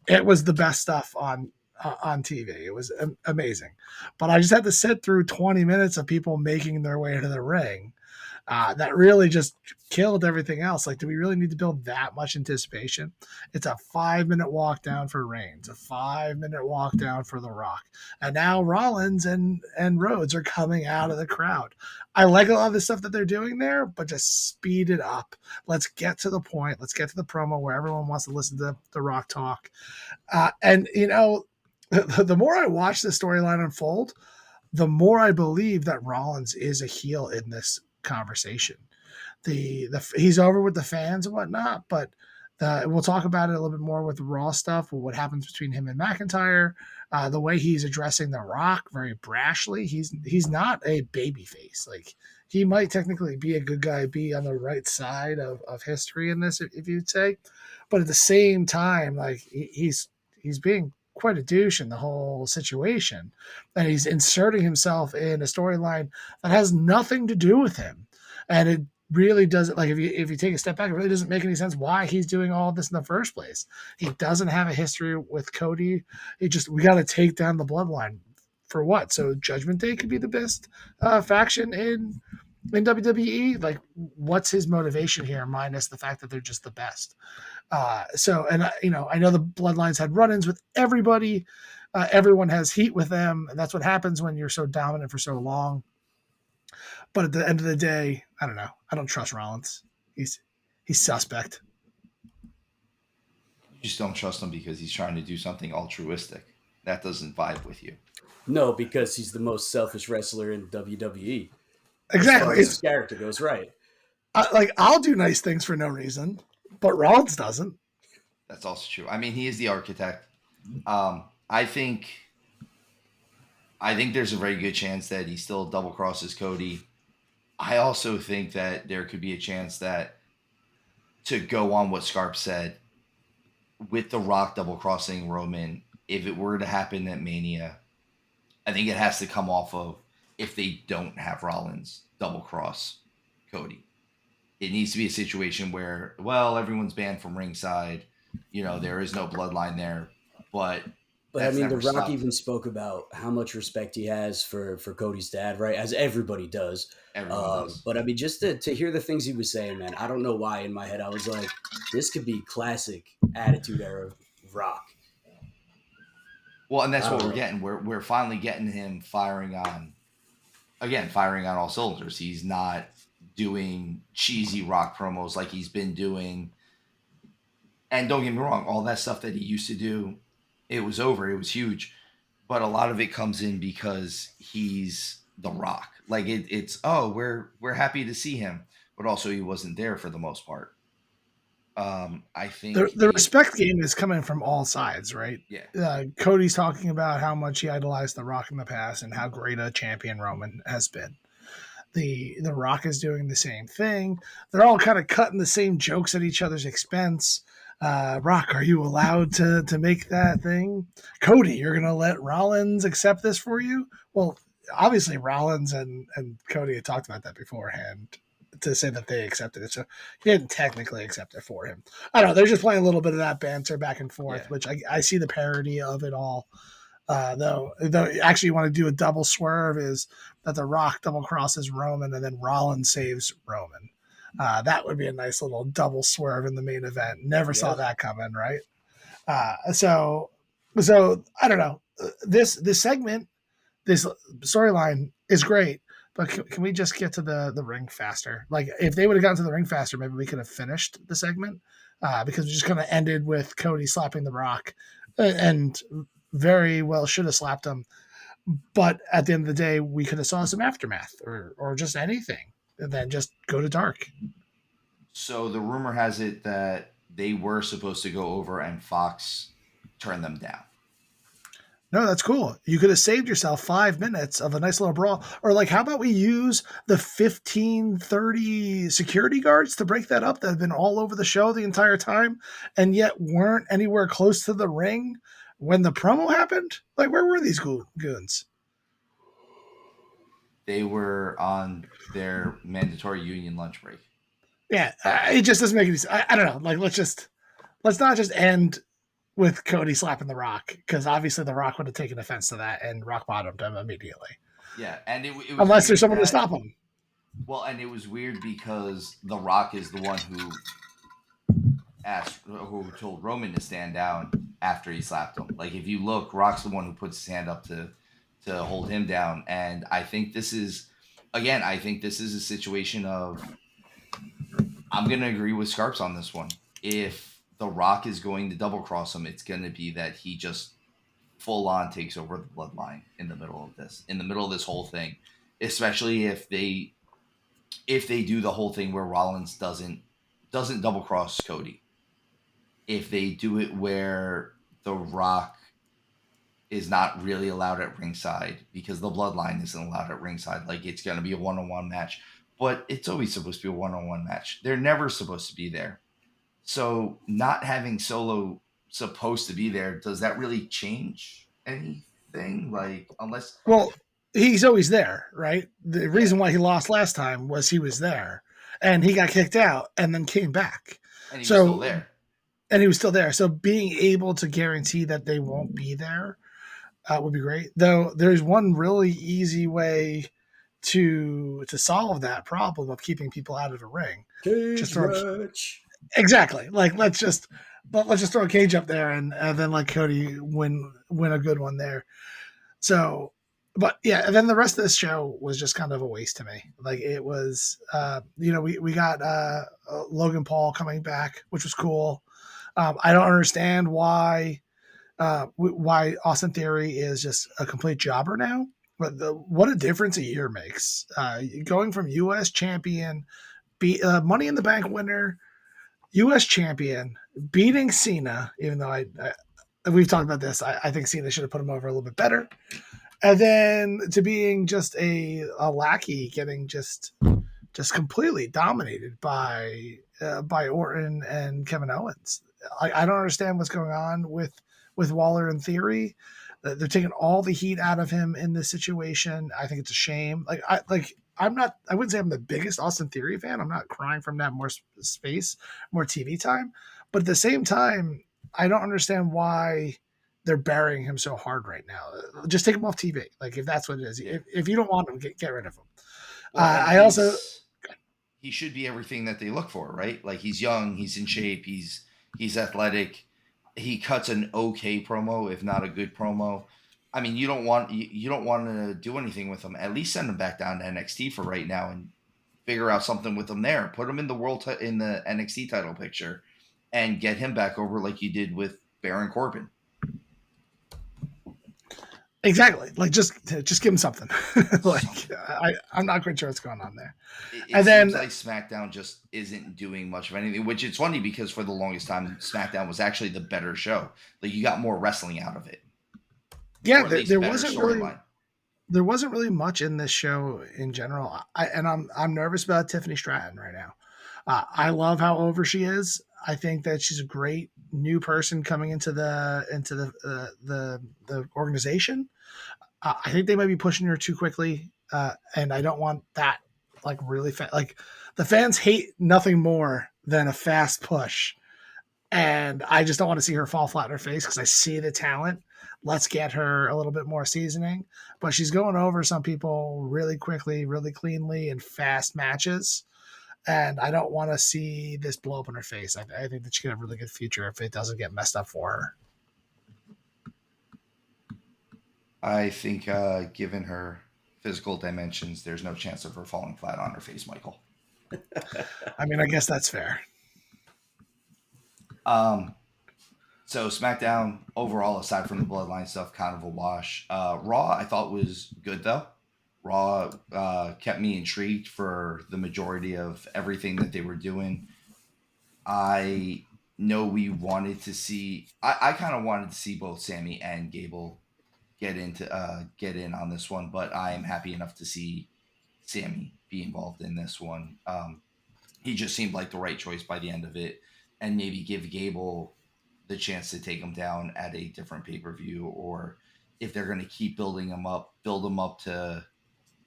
it was the best stuff on TV. It was amazing, but I just had to sit through 20 minutes of people making their way to the ring. That really just killed everything else. Like, do we really need to build that much anticipation? It's a 5 minute walk down for Reigns, a 5 minute walk down for The Rock, and now Rollins and Rhodes are coming out of the crowd. I like a lot of the stuff that they're doing there, but just speed it up. Let's get to the point. Let's get to the promo where everyone wants to listen to The Rock talk. And the more I watch the storyline unfold, the more I believe that Rollins is a heel in this conversation. He's over with the fans and whatnot, but we'll talk about it a little bit more with the Raw stuff, what happens between him and McIntyre, the way he's addressing The Rock very brashly. He's not a baby face. Like, he might technically be a good guy, be on the right side of history in this, if you'd say, but at the same time, like, he's being quite a douche in the whole situation, and he's inserting himself in a storyline that has nothing to do with him, and it really doesn't, like, if you take a step back, it really doesn't make any sense why he's doing all this in the first place. He doesn't have a history with Cody. We got to take down the bloodline for what? So Judgment Day could be the best faction in WWE. Like, what's his motivation here, minus the fact that they're just the best? I know the Bloodlines had run-ins with everybody. Everyone has heat with them, and that's what happens when you're so dominant for so long. But at the end of the day, I don't know. I don't trust Rollins. He's suspect. You just don't trust him because he's trying to do something altruistic. That doesn't vibe with you. No, because he's the most selfish wrestler in WWE. Exactly. As far as his character goes, right. I'll do nice things for no reason, but Rollins doesn't. That's also true. I mean, he is the architect. I think there's a very good chance that he still double crosses Cody. I also think that there could be a chance that, to go on what Scarp said, with The Rock double crossing Roman, if it were to happen at Mania, I think it has to come off of if they don't have Rollins double cross Cody. It needs to be a situation where, well, everyone's banned from ringside. There is no bloodline there, but I mean, The Rock stopped. even spoke about how much respect he has for Cody's dad, right? As everybody does. Everyone does. But I mean, just to hear the things he was saying, man, I don't know why in my head I was like, this could be classic Attitude Era Rock. Well, and that's what we're getting. We're finally getting him firing on all cylinders. He's not doing cheesy Rock promos like he's been doing. And don't get me wrong, all that stuff that he used to do, it was over. It was huge. But a lot of it comes in because he's The Rock. Like, it's we're happy to see him, but also he wasn't there for the most part. I think the respect game is coming from all sides, right? Yeah. Cody's talking about how much he idolized The Rock in the past and how great a champion Roman has been. The Rock is doing the same thing. They're all kind of cutting the same jokes at each other's expense. Rock, are you allowed to make that thing? Cody, you're going to let Rollins accept this for you? Well, obviously Rollins and Cody had talked about that beforehand to say that they accepted it. So he didn't technically accept it for him. I don't know. They're just playing a little bit of that banter back and forth, which I see the parody of it all. Though actually you want to do a double swerve is that the Rock double crosses Roman and then Rollins saves Roman. That would be a nice little double swerve in the main event. Never saw that coming, right? So I don't know. This segment, this storyline is great, but can we just get to the ring faster? Like, if they would have gotten to the ring faster, maybe we could have finished the segment, because we just kind of ended with Cody slapping the Rock, and very well should have slapped him. But at the end of the day, we could have saw some aftermath or just anything, and then just go to dark. So the rumor has it that they were supposed to go over and Fox turned them down. No, that's cool. You could have saved yourself 5 minutes of a nice little brawl. Or, like, how about we use the 15, 30 security guards to break that up that have been all over the show the entire time and yet weren't anywhere close to the ring when the promo happened? Like, where were these goons? They were on their mandatory union lunch break. Yeah, it just doesn't make any sense. I don't know. Like, let's not just end with Cody slapping the Rock, because obviously the Rock would have taken offense to that and rock bottomed him immediately. Yeah, and it was unless there's someone to stop him. Well, and it was weird because the Rock is the one who told Roman to stand down after he slapped him. Like, if you look, Rock's the one who puts his hand up to hold him down, and I think this is a situation of, I'm going to agree with Scarps on this one. If the Rock is going to double cross him, it's going to be that he just full on takes over the bloodline in the middle of this whole thing, especially if they do the whole thing where Rollins doesn't double cross Cody. If they do it where the Rock is not really allowed at ringside because the bloodline isn't allowed at ringside, like, it's going to be a one-on-one match, but it's always supposed to be a one-on-one match. They're never supposed to be there. So not having Solo supposed to be there, does that really change anything? Like, unless... Well, he's always there, right? The reason why he lost last time was he was there. And he got kicked out and then came back. And he was still there. And he was still there. So being able to guarantee that they won't be there would be great. Though there's one really easy way to solve that problem of keeping people out of the ring. Cage match. Exactly. Like, let's just throw a cage up there and then let Cody win a good one there. So, but yeah, and then the rest of this show was just kind of a waste to me. Like, it was, we got Logan Paul coming back, which was cool. I don't understand why Austin Theory is just a complete jobber now. But what a difference a year makes. Going from U.S. champion, Money in the Bank winner, U.S. champion, beating Cena, even though we've talked about this, I think Cena should have put him over a little bit better. And then to being just a lackey, getting just completely dominated by Orton and Kevin Owens. I don't understand what's going on with Waller and Theory. They're taking all the heat out of him in this situation. I think it's a shame. I wouldn't say I'm the biggest Austin Theory fan. I'm not crying from that more space, more TV time. But at the same time, I don't understand why they're burying him so hard right now. Just take him off TV. Like, if that's what it is. If you don't want him, get rid of him. Well, he should be everything that they look for, right? Like, he's young, he's in shape, he's athletic. He cuts an okay promo, if not a good promo. I mean, you don't want to do anything with him. At least send him back down to NXT for right now and figure out something with him there. Put him in the in the NXT title picture and get him back over like you did with Baron Corbin. Exactly. Like, just give him something. I'm not quite sure what's going on there. It seems like SmackDown just isn't doing much of anything, which it's funny because for the longest time, SmackDown was actually the better show. Like, you got more wrestling out of it. Yeah, there wasn't really much in this show in general. I'm nervous about Tiffany Stratton right now. I love how over she is. I think that she's a great new person coming into the organization. I think they might be pushing her too quickly, and I don't want that. Like, really fast. Like, the fans hate nothing more than a fast push, and I just don't want to see her fall flat on her face because I see the talent. Let's get her a little bit more seasoning. But she's going over some people really quickly, really cleanly in fast matches. And I don't want to see this blow up in her face. I think that she could have a really good future if it doesn't get messed up for her. I think, given her physical dimensions, there's no chance of her falling flat on her face, Michael. I mean, I guess that's fair. So SmackDown overall, aside from the Bloodline stuff, kind of a wash. Raw, I thought was good though. Raw kept me intrigued for the majority of everything that they were doing. I know we wanted to see. I kind of wanted to see both Sammy and Gable get in on this one, but I am happy enough to see Sammy be involved in this one. He just seemed like the right choice by the end of it, and maybe give Gable the chance to take him down at a different pay per view, or if they're going to keep building him up, build him up to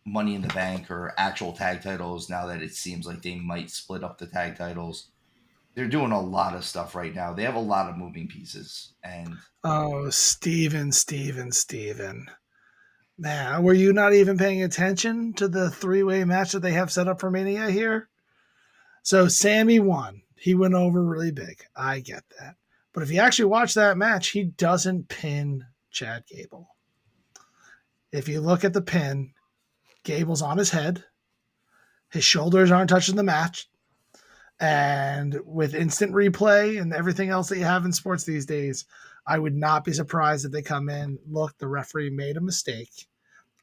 Money in the Bank or actual tag titles. Now that it seems like they might split up the tag titles, they're doing a lot of stuff right now. They have a lot of moving pieces, and oh, Steven. Man, were you not even paying attention to the three-way match that they have set up for Mania here? So Sammy won. He went over really big. I get that. But if you actually watch that match, he doesn't pin Chad Gable. If you look at the pin, Gable's on his head. His shoulders aren't touching the match. And with instant replay and everything else that you have in sports these days, I would not be surprised if they come in, look, the referee made a mistake.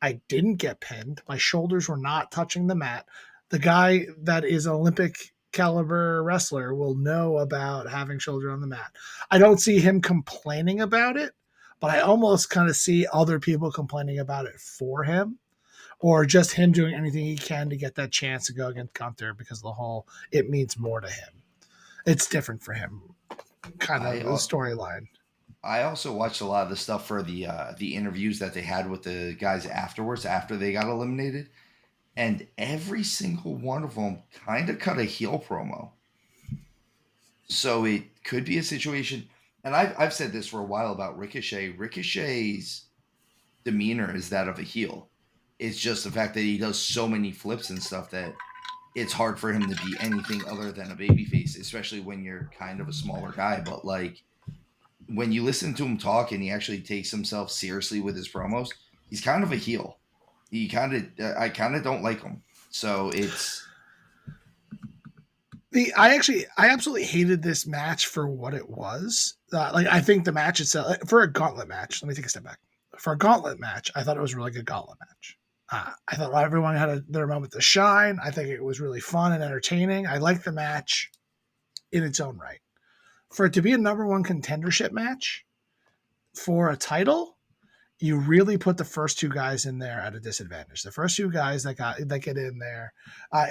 I didn't get pinned. My shoulders were not touching the mat. The guy that is an Olympic caliber wrestler will know about having shoulder on the mat. I don't see him complaining about it, but I almost kind of see other people complaining about it for him, or just him doing anything he can to get that chance to go against Gunther because of the whole it means more to him. It's different for him, kind of the storyline. I also watched a lot of the stuff for the interviews that they had with the guys afterwards, after they got eliminated, and every single one of them kind of cut a heel promo. So it could be a situation, and I've said this for a while about Ricochet. Ricochet's demeanor is that of a heel. It's just the fact that he does so many flips and stuff that it's hard for him to be anything other than a babyface, especially when you're kind of a smaller guy. But like, when you listen to him talk and he actually takes himself seriously with his promos, he's kind of a heel. I kind of don't like him. So it's I absolutely hated this match for what it was. I think the match itself, for a gauntlet match, let me take a step back. For a gauntlet match, I thought it was a really good gauntlet match. I thought everyone had their moment to shine. I think it was really fun and entertaining. I liked the match in its own right. For it to be a number one contendership match for a title, you really put the first two guys in there at a disadvantage. The first two guys that get in there,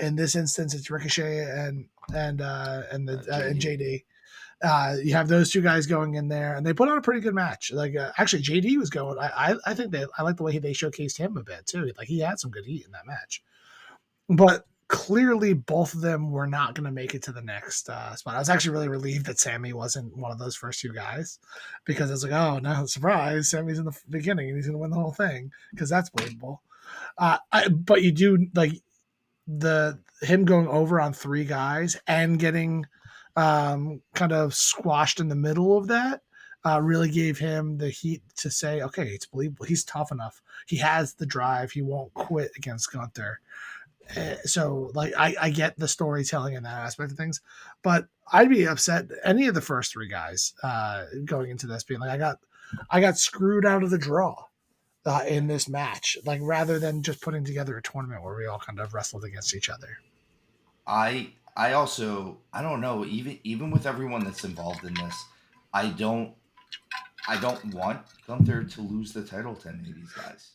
in this instance, it's Ricochet and JD. You have those two guys going in there, and they put on a pretty good match. Actually, JD was going. I think I like the way they showcased him a bit too. Like, he had some good heat in that match, but clearly both of them were not going to make it to the next spot. I was actually really relieved that Sammy wasn't one of those first two guys, because I was like, oh no, surprise, Sammy's in the beginning and he's going to win the whole thing, because that's believable. But you do like him going over on three guys and getting kind of squashed in the middle of that. Really gave him the heat to say, okay, it's believable. He's tough enough. He has the drive. He won't quit against Gunther. So like, I get the storytelling in that aspect of things, but I'd be upset any of the first three guys going into this being like, I got screwed out of the draw in this match, like, rather than just putting together a tournament where we all kind of wrestled against each other. I also, I don't know, even with everyone that's involved in this, I don't want Gunther to lose the title to any of these guys.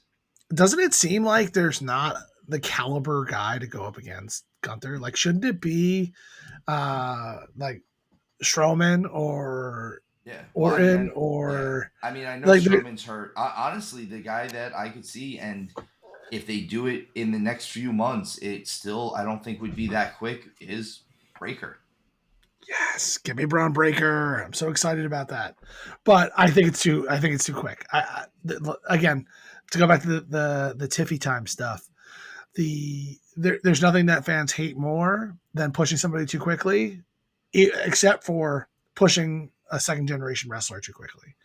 Doesn't it seem like there's not the caliber guy to go up against Gunther? Like, shouldn't it be like Strowman or Orton? I mean, I know like, Strowman's hurt. Honestly, the guy that I could see, and if they do it in the next few months, it still, I don't think would be that quick, is Breakker. Yes, give me Braun Breaker. I'm so excited about that. But I think it's too. I think it's too quick. Again, to go back to the Tiffy time stuff. There's nothing that fans hate more than pushing somebody too quickly, except for pushing a second generation wrestler too quickly.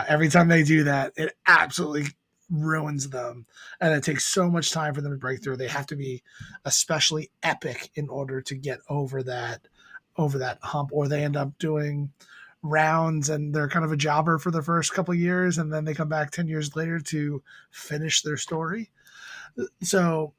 Every time they do that, it absolutely ruins them, and it takes so much time for them to break through. They have to be especially epic in order to get over that hump, or they end up doing rounds and they're kind of a jobber for the first couple of years, and then they come back 10 years later to finish their story. So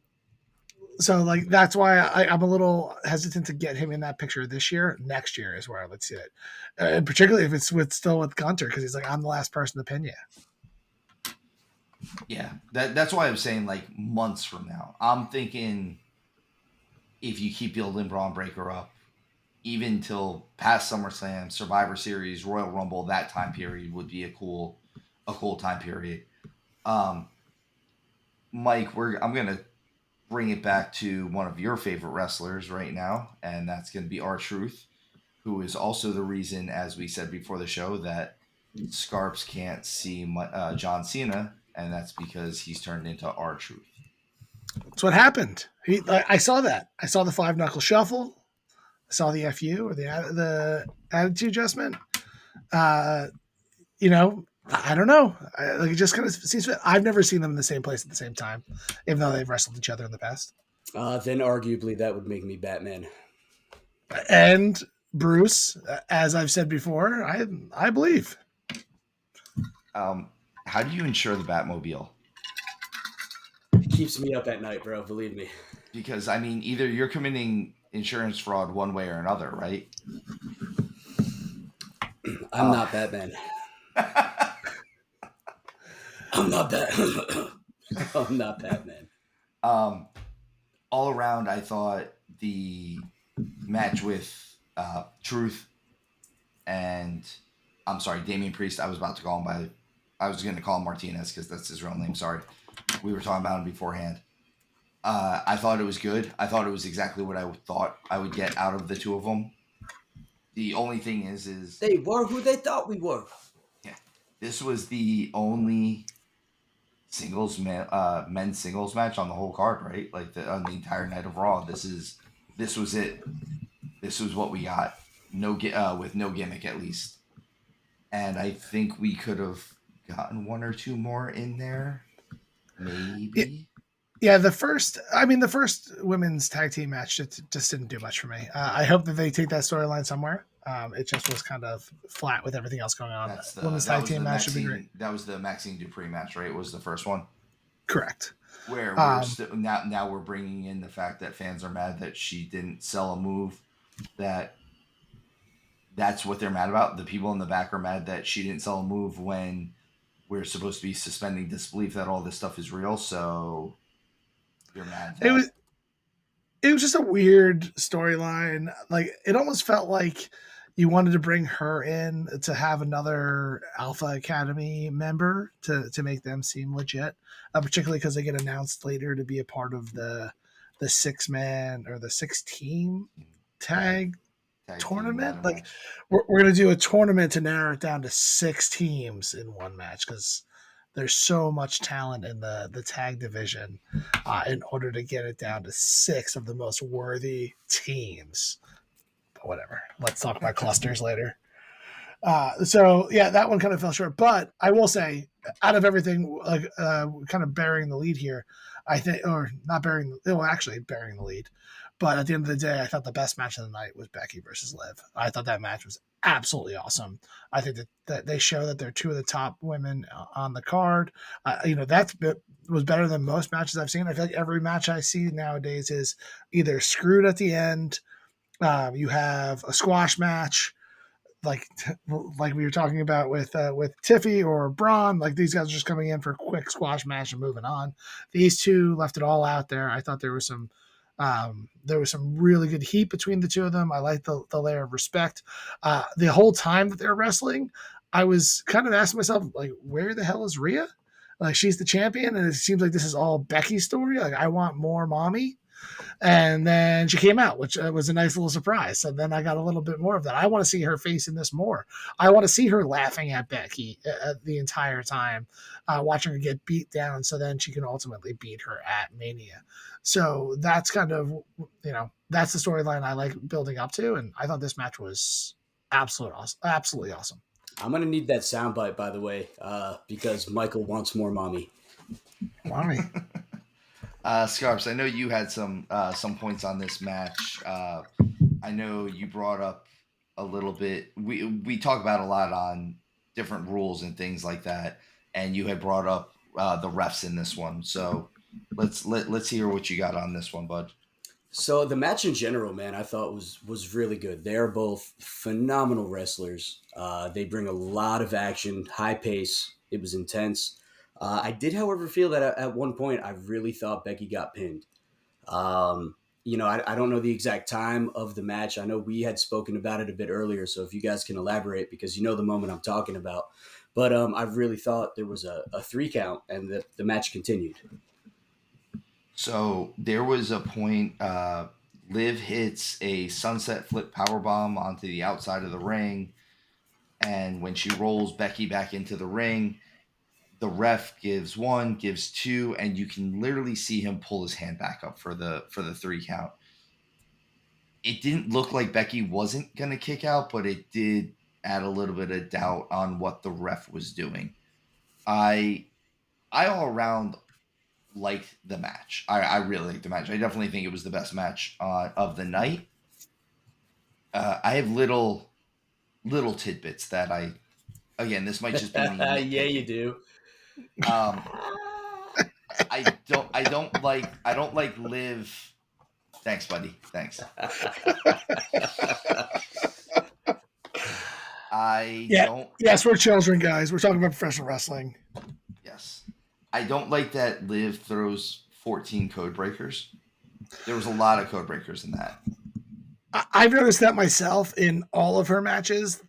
like that's why I'm a little hesitant to get him in that picture this year. Next year is where I would see it, and particularly if it's still with Gunter, because he's like, I'm the last person to pin you. Yeah, that's why I'm saying like months from now. I'm thinking if you keep building Braun Breaker up, even till past SummerSlam, Survivor Series, Royal Rumble, that time period would be a cool time period. Um, Mike, I'm gonna bring it back to one of your favorite wrestlers right now, and that's gonna be R-Truth, who is also the reason, as we said before the show, that Scarps can't see John Cena, and that's because he's turned into R-Truth. That's what happened. I saw that. I saw the 5 knuckle shuffle. I saw the FU, or the attitude adjustment. You know, I don't know. Like it just kind of seems. I've never seen them in the same place at the same time, even though they've wrestled each other in the past. Then arguably that would make me Batman. And Bruce, as I've said before, I believe. How do you insure the Batmobile? It keeps me up at night, bro. Believe me. Because I mean, either you're committing insurance fraud one way or another, right? I'm not Batman. I'm not Batman. I'm not Batman. All around, I thought the match with Truth and I'm sorry, Damian Priest. I was about to call him I was going to call him Martinez because that's his real name. Sorry, we were talking about him beforehand. I thought it was good. I thought it was exactly what I thought I would get out of the two of them. The only thing is they were who they thought we were. Yeah, this was the only men's singles match on the whole card, right? Like on the entire night of Raw. This was it. This was what we got. With no gimmick at least. And I think we could have gotten one or two more in there, maybe. Yeah, the first women's tag team match just didn't do much for me. I hope that they take that storyline somewhere. It just was kind of flat with everything else going on. Women's tag team match would be great. That was the Maxine Dupree match, right? It was the first one. Correct. Where now we're bringing in the fact that fans are mad that she didn't sell a move. That's what they're mad about. The people in the back are mad that she didn't sell a move when we're supposed to be suspending disbelief that all this stuff is real. So you're mad. It was just a weird storyline. Like it almost felt like you wanted to bring her in to have another Alpha Academy member to make them seem legit, particularly because they get announced later to be a part of the 6-man or the 6-team tag tournament. Like we're gonna do a tournament to narrow it down to 6 teams in one match because there's so much talent in the tag division in order to get it down to 6 of the most worthy teams. But whatever. Let's talk about clusters later. So yeah, that one kind of fell short. But I will say, out of everything, like kind of bearing the lead here, I think, or not bearing, well, actually bearing the lead. But at the end of the day, I thought the best match of the night was Becky versus Liv. I thought that match was absolutely awesome. I think that they show that they're two of the top women on the card. That was better than most matches I've seen. I feel like every match I see nowadays is either screwed at the end. You have a squash match, like we were talking about with Tiffy or Braun. Like these guys are just coming in for a quick squash match and moving on. These two left it all out there. I thought there was some really good heat between the two of them. I liked the layer of respect. The whole time that they were wrestling, I was kind of asking myself, like, where the hell is Rhea? Like she's the champion, and it seems like this is all Becky's story. Like I want more mommy. And then she came out, which was a nice little surprise. So then I got a little bit more of that. I want to see her face in this more. I want to see her laughing at Becky the entire time, watching her get beat down, so then she can ultimately beat her at Mania. So that's kind of, that's the storyline I like building up to, and I thought this match was absolutely awesome. I'm gonna need that soundbite, by the way, because Michael wants more mommy. Mommy. Scarps, I know you had some points on this match. I know you brought up a little bit. We talk about a lot on different rules and things like that, and you had brought up the refs in this one. So let's hear what you got on this one, bud. So the match in general, man, I thought was really good. They are both phenomenal wrestlers. They bring a lot of action, high pace. It was intense. I did, however, feel that at one point I really thought Becky got pinned. I don't know the exact time of the match. I know we had spoken about it a bit earlier, so if you guys can elaborate, because you know the moment I'm talking about. But I really thought there was a 3 count and the match continued. So there was a point. Liv hits a sunset flip powerbomb onto the outside of the ring, and when she rolls Becky back into the ring, the ref gives 1, gives 2, and you can literally see him pull his hand back up for the 3 count. It didn't look like Becky wasn't gonna kick out, but it did add a little bit of doubt on what the ref was doing. I all around liked the match. I really liked the match. I definitely think it was the best match of the night. I have little tidbits that again, this might just be me. Yeah, you do. I don't like Liv. Thanks, buddy. Thanks. Yes, we're children, guys. We're talking about professional wrestling. Yes. I don't like that Liv throws 14 code breakers. There was a lot of code breakers in that. I've noticed that myself in all of her matches.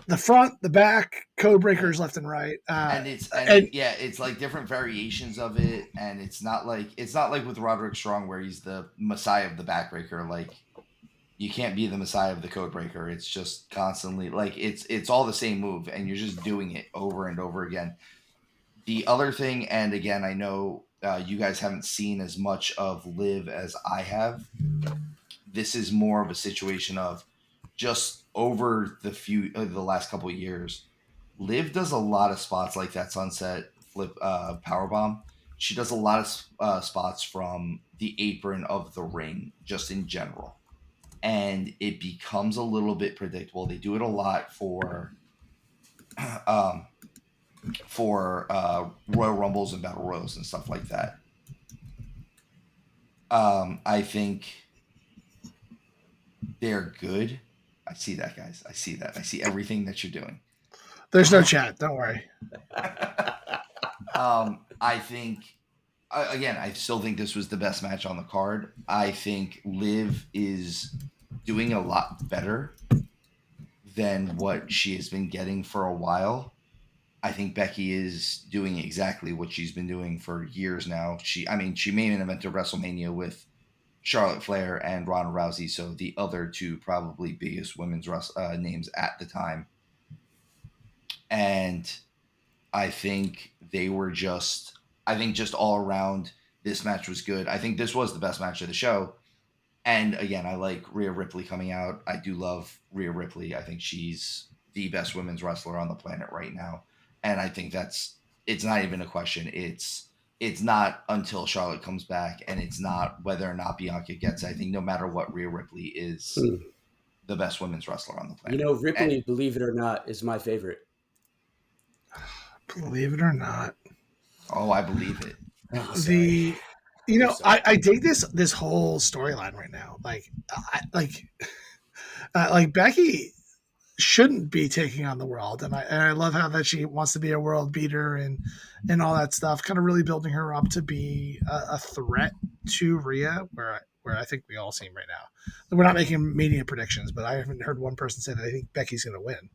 The front, the back, code breakers left and right. It's like different variations of it, and it's not like with Roderick Strong where he's the messiah of the backbreaker. Like you can't be the messiah of the code breaker. It's just constantly like it's all the same move, and you're just doing it over and over again. The other thing, and again, I know you guys haven't seen as much of Liv as I have. This is more of a situation of just over the last couple of years, Liv does a lot of spots like that sunset flip powerbomb. She does a lot of spots from the apron of the ring, just in general, and it becomes a little bit predictable. They do it a lot for Royal Rumbles and Battle Royals and stuff like that. I think they're good. I see that, guys. I see that. I see everything that you're doing. There's no chat. Don't worry. I think, again, I still think this was the best match on the card. I think Liv is doing a lot better than what she has been getting for a while. I think Becky is doing exactly what she's been doing for years now. She main evented WrestleMania with Charlotte Flair and Ronda Rousey, so the other two probably biggest women's names at the time. And I think just all around, this match was good. I think this was the best match of the show. And again, I like Rhea Ripley coming out. I do love Rhea Ripley. I think she's the best women's wrestler on the planet right now. And I think it's not even a question. It's not until Charlotte comes back, and it's not whether or not Bianca gets it. I think no matter what, Rhea Ripley is the best women's wrestler on the planet. Ripley, believe it or not, is my favorite. Believe it or not. Oh, I believe it. I dig this whole storyline right now. Like Becky shouldn't be taking on the world, and I love how that she wants to be a world beater and all that stuff, kind of really building her up to be a threat to Rhea, where where I think we all seem right now. We're not making media predictions, but I haven't heard one person say that I think Becky's going to win.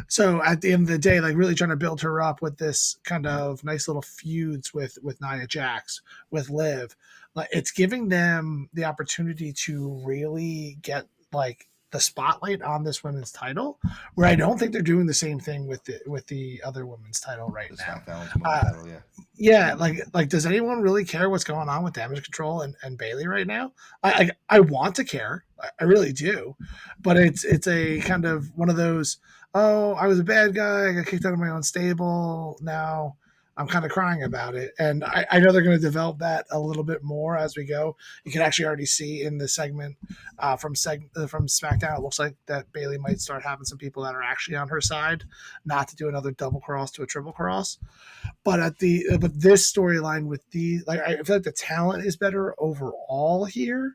So at the end of the day, like really trying to build her up with this kind of nice little feuds with Nia Jax, with Liv, like it's giving them the opportunity to really get like the spotlight on this women's title, where I don't think they're doing the same thing with the other women's title right The now. SmackDown Women's title, yeah. Yeah, like does anyone really care what's going on with Damage Control and Bailey right now? I want to care, I really do, but it's a kind of one of those, oh, I was a bad guy, I got kicked out of my own stable, now I'm kind of crying about it, and I know they're going to develop that a little bit more as we go. You can actually already see in the segment from SmackDown, it looks like that Bailey might start having some people that are actually on her side, not to do another double cross to a triple cross. But this storyline with I feel like the talent is better overall here,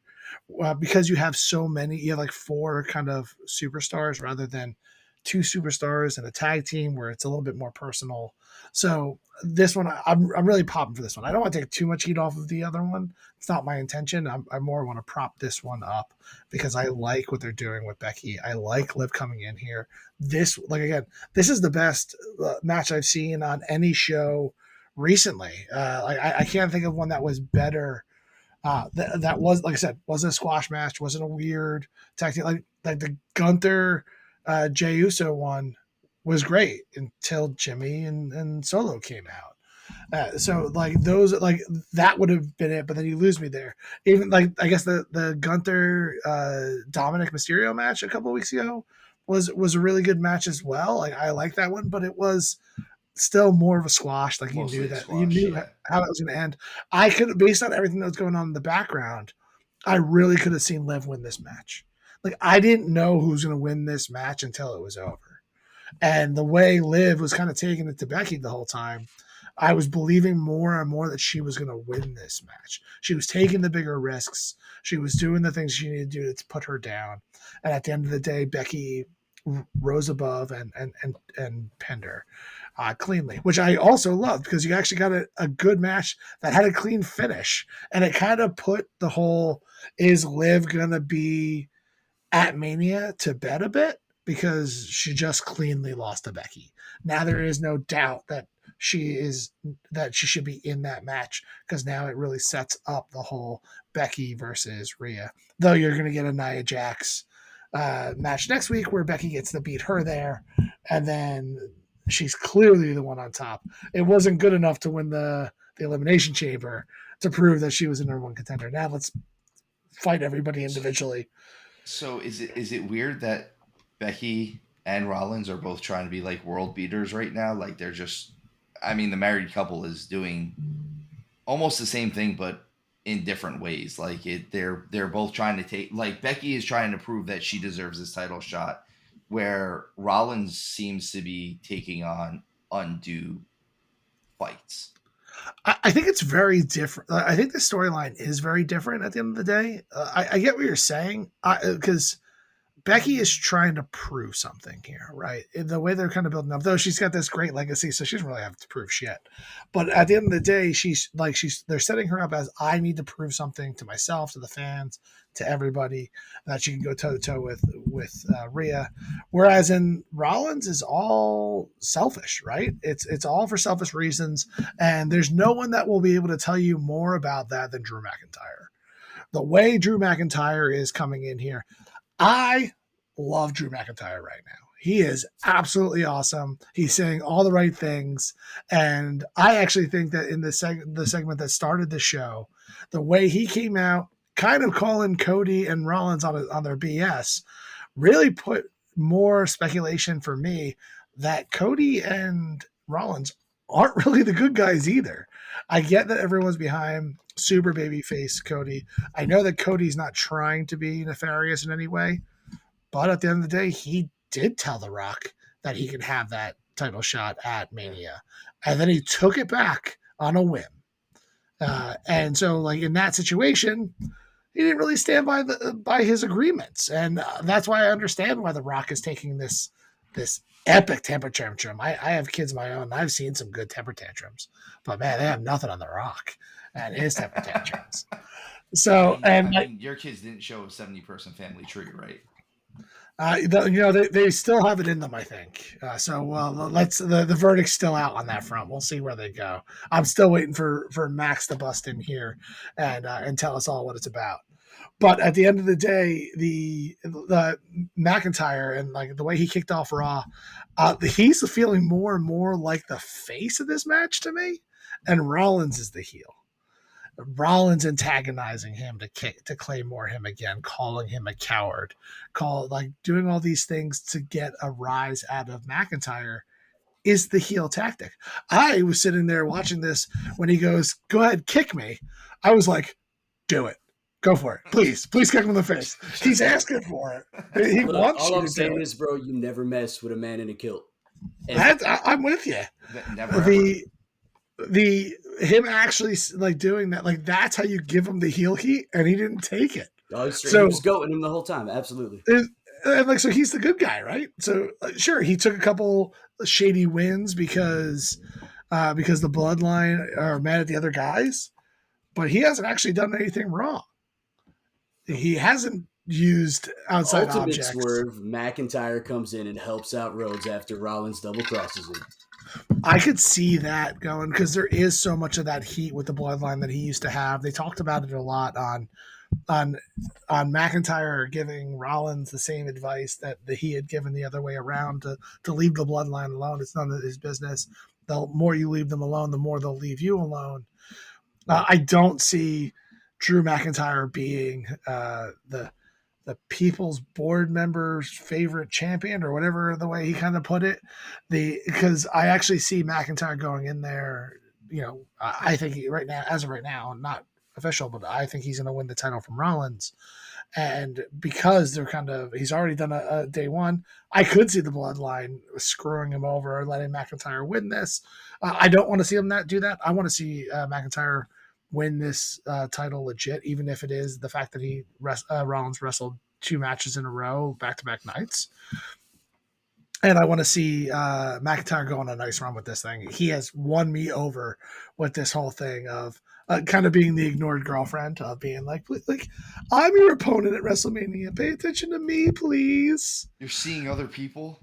because you have so many. You have like 4 kind of superstars rather than 2 superstars and a tag team where it's a little bit more personal. So this one, I'm really popping for this one. I don't want to take too much heat off of the other one. It's not my intention. I more want to prop this one up because I like what they're doing with Becky. I like Liv coming in here. This, like again, this is the best match I've seen on any show recently. I can't think of one that was better. That was, like I said, wasn't a squash match, wasn't a weird tag team. Like the Gunther Jey Uso one was great until Jimmy and Solo came out. So like those, like that would have been it, but then you lose me there. Even like I guess the Gunther Dominic Mysterio match a couple of weeks ago was a really good match as well. Like I like that one, but it was still more of a squash. Like Mostly you knew yeah. how it was going to end. I could, based on everything that was going on in the background, I really could have seen Liv win this match. Like I didn't know who was going to win this match until it was over. And the way Liv was kind of taking it to Becky the whole time, I was believing more and more that she was going to win this match. She was taking the bigger risks. She was doing the things she needed to do to put her down. And at the end of the day, Becky rose above and pinned her cleanly, which I also loved because you actually got a good match that had a clean finish. And it kind of put the whole, is Liv going to be at Mania to bed a bit, because she just cleanly lost to Becky. Now there is no doubt that she should be in that match, because now it really sets up the whole Becky versus Rhea. Though you're going to get a Nia Jax match next week where Becky gets to beat her there, and then she's clearly the one on top. It wasn't good enough to win the Elimination Chamber to prove that she was a number 1 contender. Now let's fight everybody individually. So is it weird that Becky and Rollins are both trying to be like world beaters right now? Like they're just, I mean, the married couple is doing almost the same thing, but in different ways. Like they're both trying to take, like Becky is trying to prove that she deserves this title shot, where Rollins seems to be taking on undue fights. I think it's very different. I think the storyline is very different at the end of the day. I get what you're saying, because Becky is trying to prove something here, right? In the way they're kind of building up, though she's got this great legacy, so she doesn't really have to prove shit. But at the end of the day, they're setting her up as, I need to prove something to myself, to the fans, to everybody, that she can go toe to toe with Rhea. Whereas in Rollins is all selfish, right? It's all for selfish reasons, and there's no one that will be able to tell you more about that than Drew McIntyre. The way Drew McIntyre is coming in here, I love Drew McIntyre right now. He is absolutely awesome. He's saying all the right things. And I actually think that in the segment that started the show, the way he came out, kind of calling Cody and Rollins on their BS, really put more speculation for me that Cody and Rollins aren't really the good guys either. I get that everyone's behind super babyface Cody. I know that Cody's not trying to be nefarious in any way, but at the end of the day, he did tell The Rock that he could have that title shot at Mania, and then he took it back on a whim. And so, like in that situation, he didn't really stand by his agreements, and that's why I understand why The Rock is taking this epic temper tantrum. I have kids of my own. I've seen some good temper tantrums, but man, they have nothing on The Rock and his temper tantrums. So, and I mean, your kids didn't show a 70-person family tree, right? they still have it in them, I think. Let's the verdict's still out on that front. We'll see where they go. I'm still waiting for Max to bust in here and tell us all what it's about. But at the end of the day, the McIntyre and like the way he kicked off Raw, he's feeling more and more like the face of this match to me, and Rollins is the heel. Rollins antagonizing him to claymore him again, calling him a coward, doing all these things to get a rise out of McIntyre is the heel tactic. I was sitting there watching this when he goes, "Go ahead, kick me." I was like, "Do it. Go for it. Please kick him in the face." He's asking for it. He Look, wants all you I'm to do saying it. is, bro, you never mess with a man in a kilt. Ever. I'm with you. Never ever. The him actually like doing that, like that's how you give him the heel heat, and he didn't take it. He So was goating him the whole time. Absolutely. and like so he's the good guy, right? So sure, he took a couple shady wins because the bloodline are mad at the other guys, but he hasn't actually done anything wrong. He hasn't used outside Ultimate objects. swerve, McIntyre comes in and helps out Rhodes after Rollins double crosses him. I could see that going because there is so much of that heat with the bloodline that he used to have. They talked about it a lot on McIntyre giving Rollins the same advice that he had given the other way around to leave the bloodline alone. It's none of his business. The more you leave them alone, the more they'll leave you alone. I don't see Drew McIntyre being the people's board member's favorite champion or whatever the way he kind of put it. Because I actually see McIntyre going in there. I think right now, as of right now, not official, but I think he's going to win the title from Rollins. And because he's already done a day one, I could see the bloodline screwing him over, letting McIntyre win this. I don't want to see him do that. I want to see McIntyre win this title legit, even if it is the fact that Rollins wrestled 2 matches in a row, back-to-back nights. And I want to see McIntyre go on a nice run with this thing. He has won me over with this whole thing of kind of being the ignored girlfriend, of being like, I'm your opponent at WrestleMania. Pay attention to me, please. You're seeing other people.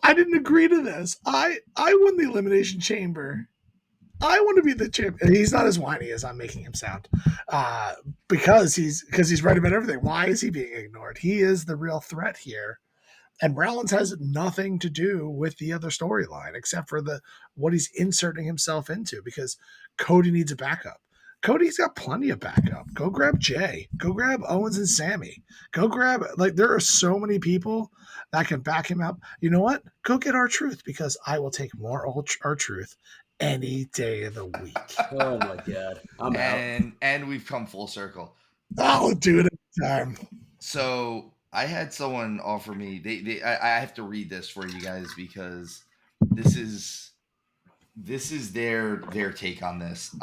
I didn't agree to this. I won the Elimination Chamber. I want to be the champion. He's not as whiny as I'm making him sound, because he's right about everything. Why is he being ignored? He is the real threat here. And Rollins has nothing to do with the other storyline except for what he's inserting himself into, because Cody needs a backup. Cody's got plenty of backup. Go grab Jay. Go grab Owens and Sammy. Go grab, there are so many people that can back him up. You know what? Go get R-Truth, because I will take more R-Truth any day of the week. Oh my God. I'm out. And we've come full circle. I'll do it anytime. So I had someone offer me. I have to read this for you guys because this is their take on this.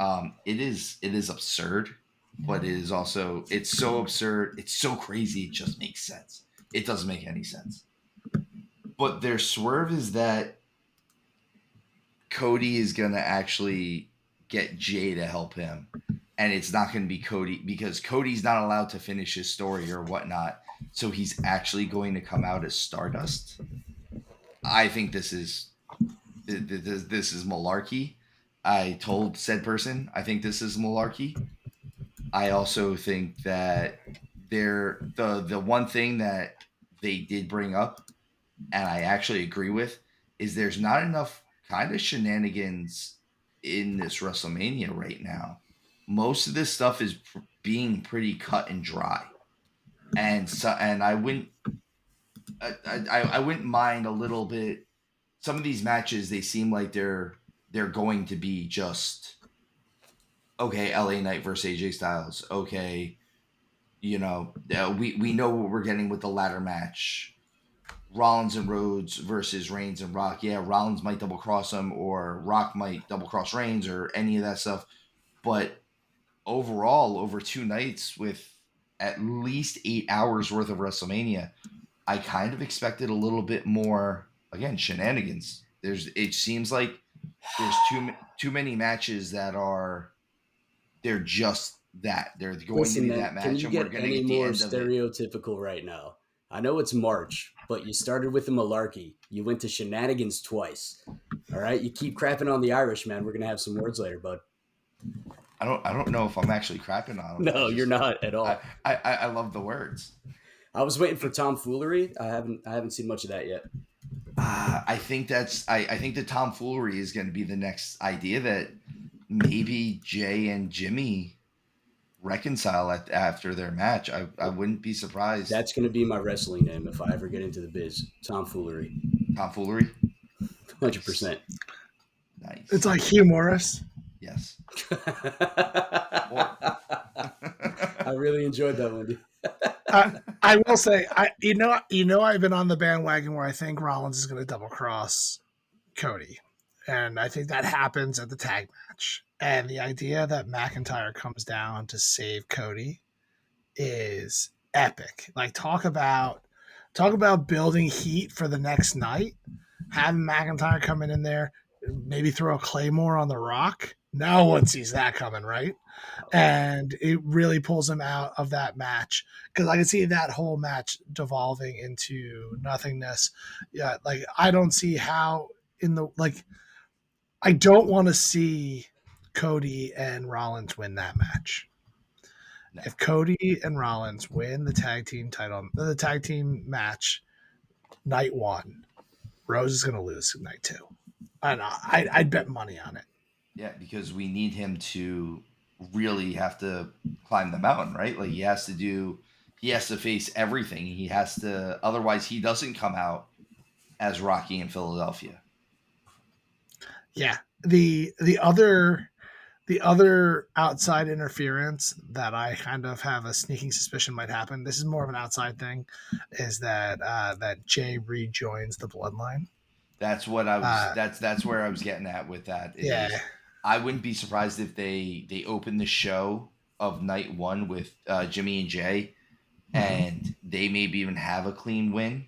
It is absurd, but it is also, it's so absurd, it's so crazy, it just makes sense. It doesn't make any sense. But their swerve is that Cody is gonna actually get Jay to help him, and it's not gonna be Cody because Cody's not allowed to finish his story or whatnot. So he's actually going to come out as Stardust. I think this is malarkey. I told said person I think this is malarkey. I also think that the one thing that they did bring up, and I actually agree with, is there's not enough kind of shenanigans in this WrestleMania right now. Most of this stuff is being pretty cut and dry, and I wouldn't mind a little bit. Some of these matches, they seem like they're going to be just okay. LA Knight versus AJ Styles. Okay, we know what we're getting with the ladder match. Rollins and Rhodes versus Reigns and Rock. Yeah, Rollins might double cross him, or Rock might double cross Reigns, or any of that stuff. But overall, over 2 nights with at least 8 hours worth of WrestleMania, I kind of expected a little bit more. Again, shenanigans. It seems like there's too many matches that they're just that. There's going to Listen, be man, that can match, you and we're get going to any get the more end of it. stereotypical right now? I know it's March, but you started with the malarkey. You went to shenanigans twice. All right, you keep crapping on the Irish, man. We're gonna have some words later, bud. I don't know if I'm actually crapping on them. No, you're not at I, all. I love the words. I was waiting for tomfoolery. I haven't seen much of that yet. I think the tomfoolery is going to be the next idea that maybe Jay and Jimmy reconcile after their match. I wouldn't be surprised. That's gonna be my wrestling name if I ever get into the biz. Tomfoolery, Tomfoolery. 100%. Nice. It's like Hugh Morris. Yes. I really enjoyed that one, dude. I will say, I've been on the bandwagon where I think Rollins is going to double cross Cody, and I think that happens at the tag match. And the idea that McIntyre comes down to save Cody is epic. Like talk about building heat for the next night. Having McIntyre coming in there, maybe throw a Claymore on the Rock. No one sees that coming, right? And it really pulls him out of that match because I can see that whole match devolving into nothingness. Yeah, like I don't see how I don't want to see Cody and Rollins win that match. No. If Cody and Rollins win the tag team match night one, Rose is going to lose night two. And I'd bet money on it. Yeah, because we need him to really have to climb the mountain, right? Like he has to face everything. He has to, otherwise he doesn't come out as Rocky in Philadelphia. Yeah. The other outside interference that I kind of have a sneaking suspicion might happen, this is more of an outside thing, is that Jay rejoins the bloodline. That's what I was. That's where I was getting at with that. Yeah. I wouldn't be surprised if they open the show of night one with Jimmy and Jay, and they maybe even have a clean win.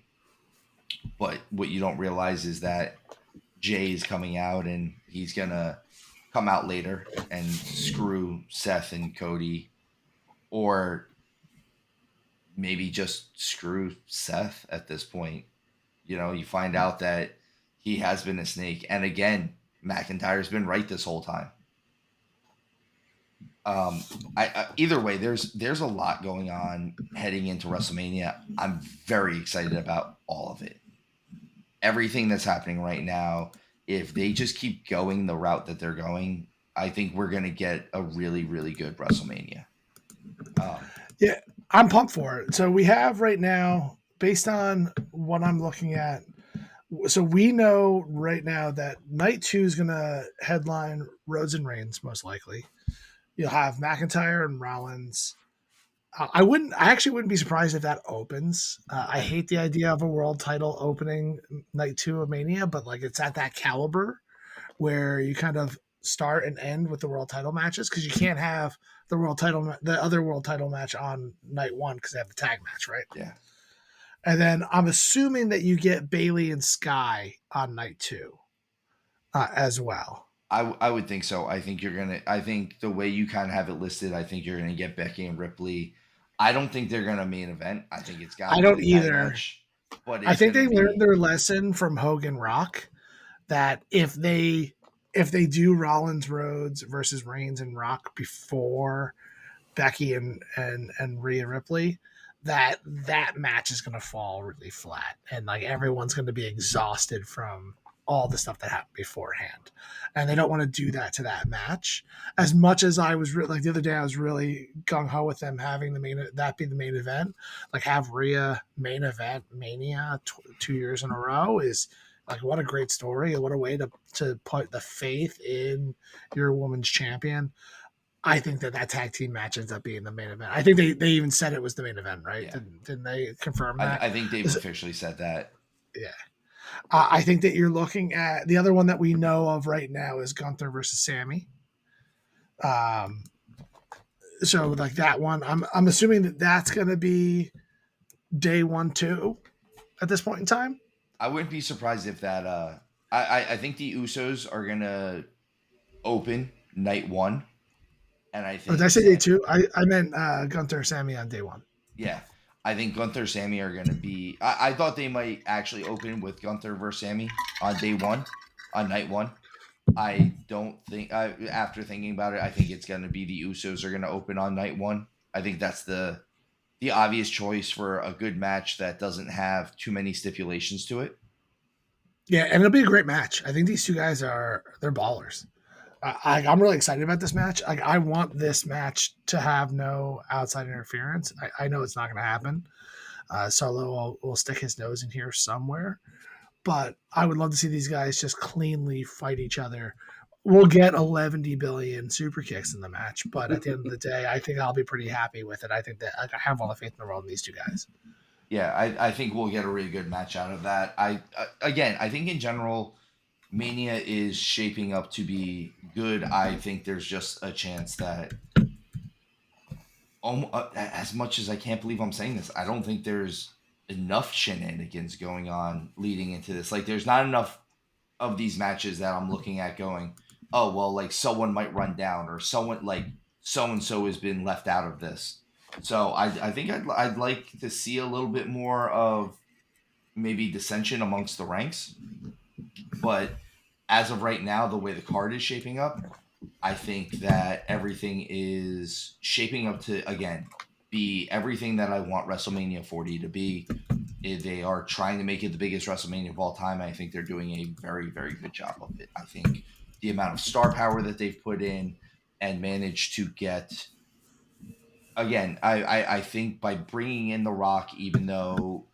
But what you don't realize is that Jay is coming out and he's gonna come out later and screw Seth and Cody, or maybe just screw Seth at this point. You know, you find out that he has been a snake, and again, McIntyre's been right this whole time. Either way, there's a lot going on heading into WrestleMania. I'm very excited about all of it. Everything that's happening right now, if they just keep going the route that they're going, I think we're going to get a really, really good WrestleMania. Yeah, I'm pumped for it. So we have right now, based on what I'm looking at, so we know right now that night two is going to headline Rhodes and Reigns, most likely. You'll have McIntyre and Rollins. I actually wouldn't be surprised if that opens. I hate the idea of a world title opening night two of Mania, but like it's at that caliber where you kind of start and end with the world title matches because you can't have the other world title match on night one because they have the tag match, right? Yeah. And then I'm assuming that you get Bayley and Sky on night two as well. I would think so. I think the way you kind of have it listed, I think you're gonna get Becky and Ripley. I don't think they're gonna main event. I think it's got. I don't either. Match, but I think they learned their lesson from Hogan Rock that if they do Rollins Rhodes versus Reigns and Rock before Becky and Rhea Ripley, that match is going to fall really flat, and like everyone's going to be exhausted from all the stuff that happened beforehand, and they don't want to do that to that match. As much as I was like the other day, I was really gung ho with them having that be the main event, like have Rhea main event Mania 2 years in a row is like what a great story and what a way to put the faith in your woman's champion. I think that tag team match ends up being the main event. I think they even said it was the main event, right? Yeah. Didn't they confirm that? I think they've officially said that. Yeah. I think that you're looking at the other one that we know of right now is Gunther versus Sammy. So like that one, I'm assuming that that's going to be day 1, 2 at this point in time. I wouldn't be surprised if that. I think the Usos are gonna open night one, And I Oh, did I think say day two? I meant Gunther Sammy on day one. yeah, I think Gunther Sammy are going to be. I thought they might actually open with Gunther versus Sammy on day one, on night one. I don't think. After thinking about it, I think it's going to be the Usos are going to open on night one. I think that's the obvious choice for a good match that doesn't have too many stipulations to it. Yeah, and it'll be a great match. I think these two guys they're ballers. I'm really excited about this match. Like, I want this match to have no outside interference. I know it's not going to happen. Solo will stick his nose in here somewhere, but I would love to see these guys just cleanly fight each other. We'll get 11 billion super kicks in the match, but at the end of the day, I think I'll be pretty happy with it. I think that I have all the faith in the world in these two guys. Yeah, I think we'll get a really good match out of that. I think in general, Mania is shaping up to be good. I think there's just a chance that, as much as I can't believe I'm saying this, I don't think there's enough shenanigans going on leading into this. Like, there's not enough of these matches that I'm looking at going, oh well, like someone might run down or someone like so and so has been left out of this. So I think I'd like to see a little bit more of maybe dissension amongst the ranks. But as of right now, the way the card is shaping up, I think that everything is shaping up to again be everything that I want WrestleMania 40 to be. They are trying to make it the biggest WrestleMania of all time. I think they're doing a very, very good job of it. I think the amount of star power that they've put in and managed to get again, I think by bringing in The Rock, even though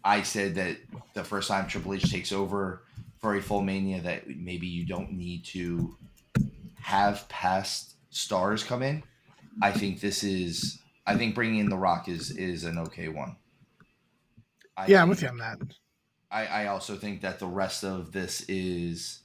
I said that the first time Triple H takes over for a full Mania, that maybe you don't need to have past stars come in. I think this is. I think bringing in The Rock is an okay one. I Yeah, I'm with you think. on that. I also think that the rest of this is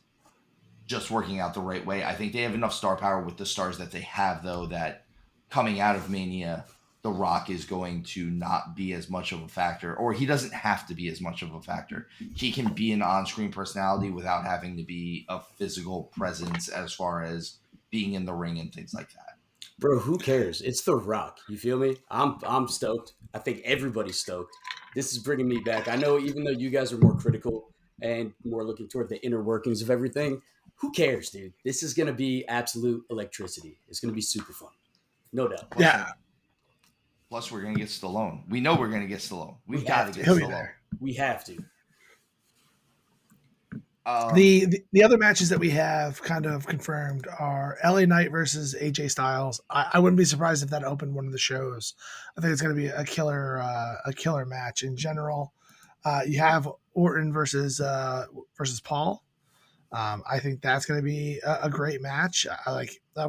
just working out the right way. I think they have enough star power with the stars that they have, though, that coming out of Mania, The Rock is going to not be as much of a factor, or he doesn't have to be as much of a factor. He can be an on screen personality without having to be a physical presence as far as being in the ring and things like that. Bro, who cares? It's The Rock. You feel me? I'm stoked. I think everybody's stoked. This is bringing me back. I know even though you guys are more critical and more looking toward the inner workings of everything, who cares, dude? This is going to be absolute electricity. It's going to be super fun. No doubt. Plus, Yeah, plus we're going to get Stallone. We know we're going to get Stallone. We We've got have to to. get he'll be Stallone. there. We have to. The other matches that we have kind of confirmed are LA Knight versus AJ Styles. I wouldn't be surprised if that opened one of the shows. I think it's going to be a killer match in general. You have Orton versus Paul. I think that's going to be a great match.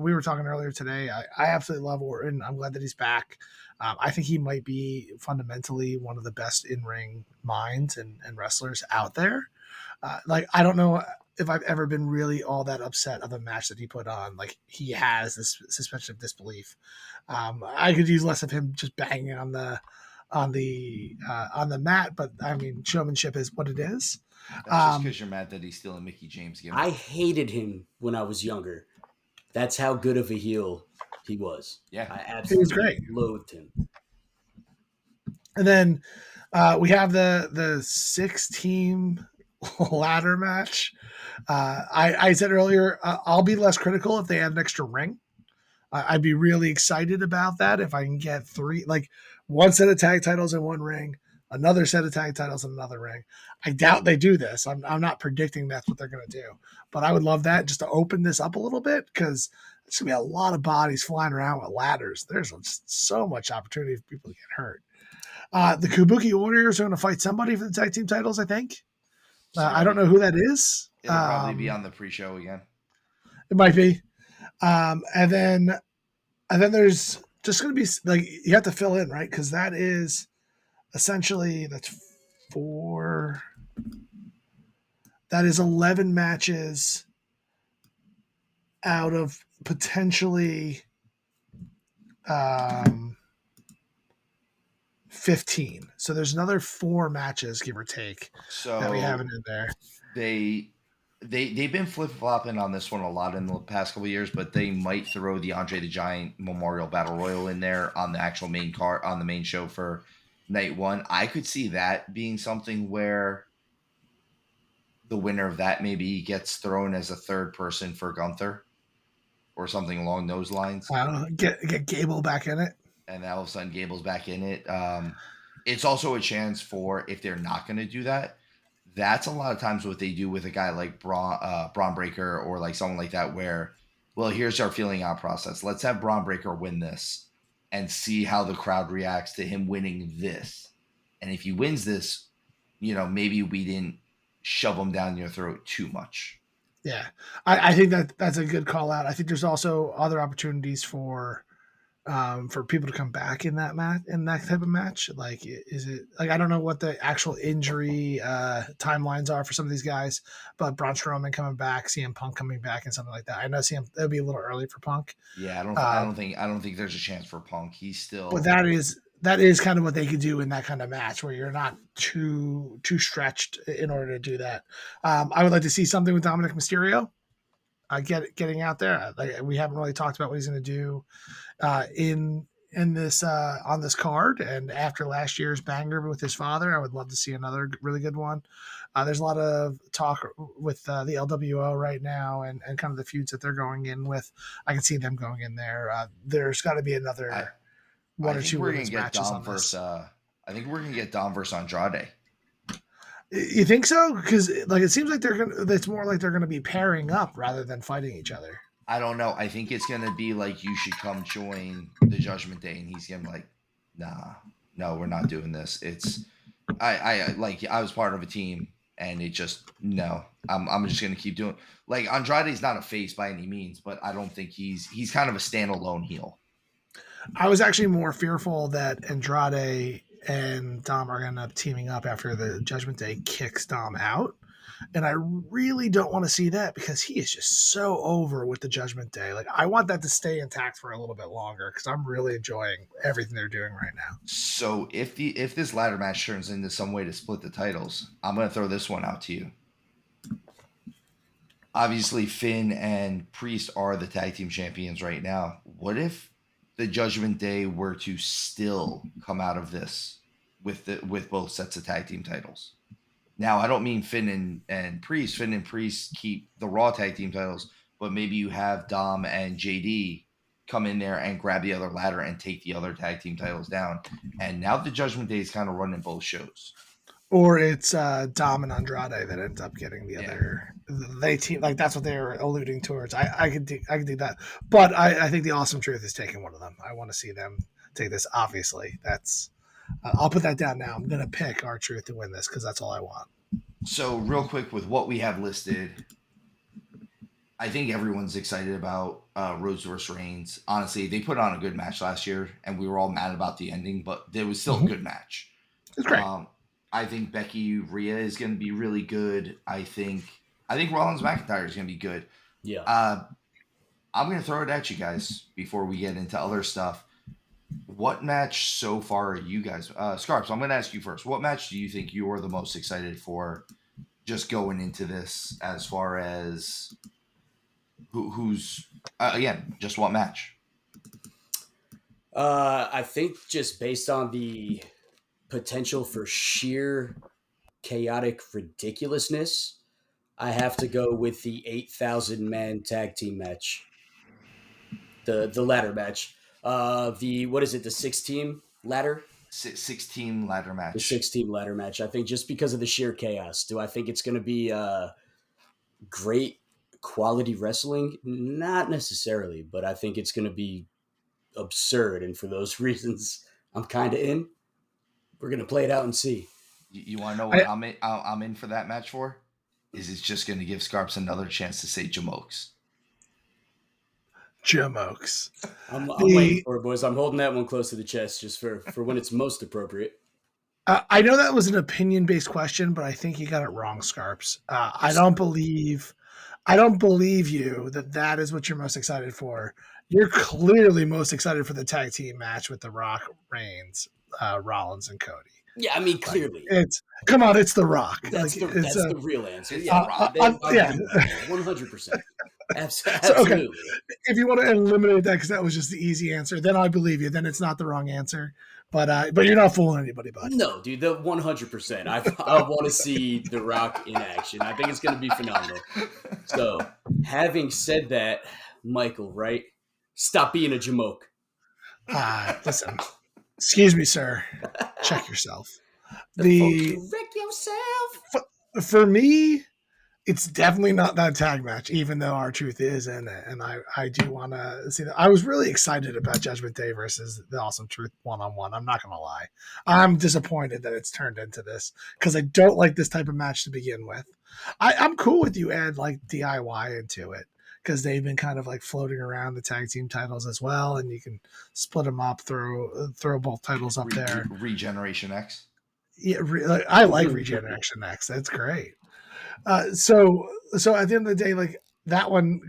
We were talking earlier today. I absolutely love Orton. I'm glad that he's back. I think he might be fundamentally one of the best in ring minds and wrestlers out there. I don't know if I've ever been really all that upset of a match that he put on. Like, he has this suspension of disbelief. I could use less of him just banging on the mat, but I mean, showmanship is what it is. That's just because you're mad that he's still a Mickey James gimmick. I hated him when I was younger. That's how good of a heel he was. Yeah. I He was absolutely great. loathed him. And then we have the 6-team ladder match. I said earlier, I'll be less critical if they add an extra ring. I'd be really excited about that if I can get three, like one set of tag titles in one ring, another set of tag titles in another ring. I doubt they do this. I'm not predicting that's what they're going to do, but I would love that just to open this up a little bit, because there's going to be a lot of bodies flying around with ladders. There's just so much opportunity for people to get hurt. The Kabuki Warriors are going to fight somebody for the tag team titles, I think. I don't know who that is. It'll probably be on the pre-show again. It might be. And then there's just going to be, like, you have to fill in, right? Because that is essentially, that's 11 matches out of potentially 15. So there's another 4 matches, give or take, that we haven't in there. they've been flip flopping on this one a lot in the past couple of years, but they might throw the Andre the Giant Memorial Battle Royal in there on the actual main card on the main show for night one. I could see that being something where the winner of that maybe gets thrown as a third person for Gunther or something along those lines. I don't know, get Gable back in it. And all of a sudden Gable's back in it. It's also a chance for, if they're not going to do that, that's a lot of times what they do with a guy like Braun Breaker or like someone like that, where, well, here's our feeling out process. Let's have Braun Breaker win this and see how the crowd reacts to him winning this. And if he wins this, maybe we didn't shove him down your throat too much. Yeah, I think that's a good call out. I think there's also other opportunities for people to come back in that type of match. Like, is it like, I don't know what the actual injury timelines are for some of these guys, but Braun Strowman coming back, CM Punk coming back, and something like that. I know that'd be a little early for Punk. Yeah, I don't think there's a chance for Punk. He's still. But that is kind of what they could do in that kind of match where you're not too stretched in order to do that. I would like to see something with Dominic Mysterio. Getting out there. Like, we haven't really talked about what he's going to do in this on this card. And after last year's banger with his father, I would love to see another really good one. There's a lot of talk with the LWO right now and kind of the feuds that they're going in with. I can see them going in there. There's got to be another one or two women's matches on this. I think we're going to get Dom versus Andrade. You think so? Because it seems like it's more like they're gonna be pairing up rather than fighting each other. I don't know. I think it's gonna be like, you should come join the Judgment Day, and he's gonna be like, nah, no, we're not doing this. It's I was part of a team, and it just, no. I'm just gonna keep doing, like, Andrade's not a face by any means, but I don't think he's kind of a standalone heel. I was actually more fearful that Andrade and Dom are going to end up teaming up after the Judgment Day kicks Dom out. And I really don't want to see that because he is just so over with the Judgment Day. Like, I want that to stay intact for a little bit longer because I'm really enjoying everything they're doing right now. So if this ladder match turns into some way to split the titles, I'm going to throw this one out to you. Obviously, Finn and Priest are the tag team champions right now. What if the Judgment Day were to still come out of this with both sets of tag team titles? Now, I don't mean Finn and Priest. Finn and Priest keep the Raw tag team titles, but maybe you have Dom and JD come in there and grab the other ladder and take the other tag team titles down. And now the Judgment Day is kind of running both shows. Or it's Dom and Andrade that ends up getting the other. They team, like, that's what they were alluding towards. I could do that, but I think the Awesome Truth is taking one of them. I want to see them take this. Obviously, that's. I'll put that down now. I'm gonna pick R-Truth to win this because that's all I want. So real quick with what we have listed, I think everyone's excited about Rhodes versus Reigns. Honestly, they put on a good match last year, and we were all mad about the ending, but it was still a good match. It's great. I think Becky Rhea is going to be really good. I think Rollins McIntyre is going to be good. Yeah. I'm going to throw it at you guys before we get into other stuff. What match so far are you guys? Scarps, I'm going to ask you first. What match do you think you are the most excited for just going into this, as far as who's again, just what match? I think just based on the potential for sheer chaotic ridiculousness, I have to go with the 8,000 man tag team match, the ladder match. What is it? The 6-team ladder. 6-team ladder match. The 6-team ladder match. I think just because of the sheer chaos. Do I think it's going to be great quality wrestling? Not necessarily, but I think it's going to be absurd, and for those reasons, I'm kind of in. We're going to play it out and see. You want to know what I'm in for that match for? Is it's just going to give Scarps another chance to say Jamokes. Jamokes. I'm waiting for it, boys. I'm holding that one close to the chest just for when it's most appropriate. I know that was an opinion-based question, but I think you got it wrong, Scarps. I don't believe you that is what you're most excited for. You're clearly most excited for the tag team match with The Rock, Reigns, Rollins, and Cody. Yeah, I mean, Like, clearly. it's come on, it's The Rock. That's Like, that's the real answer. It's Yeah, The Rock. I'll yeah. give him that. 100%. So okay, Absolutely. if you want to eliminate that because that was just the easy answer, then I believe you. Then it's not the wrong answer. But you're not fooling anybody, bud. No, dude, the 100%. I want to see The Rock in action. I think it's going to be phenomenal. So, having said that, Michael, right? Stop being a jamoke. Listen, excuse me, sir. Check yourself. Folks, The you wreck yourself. for me, it's definitely not that tag match, even though R-Truth is in it, and I do want to see that. I was really excited about Judgment Day versus the Awesome Truth 1-on-1. I'm not gonna lie, I'm disappointed that it's turned into this because I don't like this type of match to begin with. I'm cool with you add like DIY into it because they've been kind of like floating around the tag team titles as well, and you can split them up, throw both titles up there. Regeneration X. Yeah, I like Regeneration X. That's great. So at the end of the day, like that one,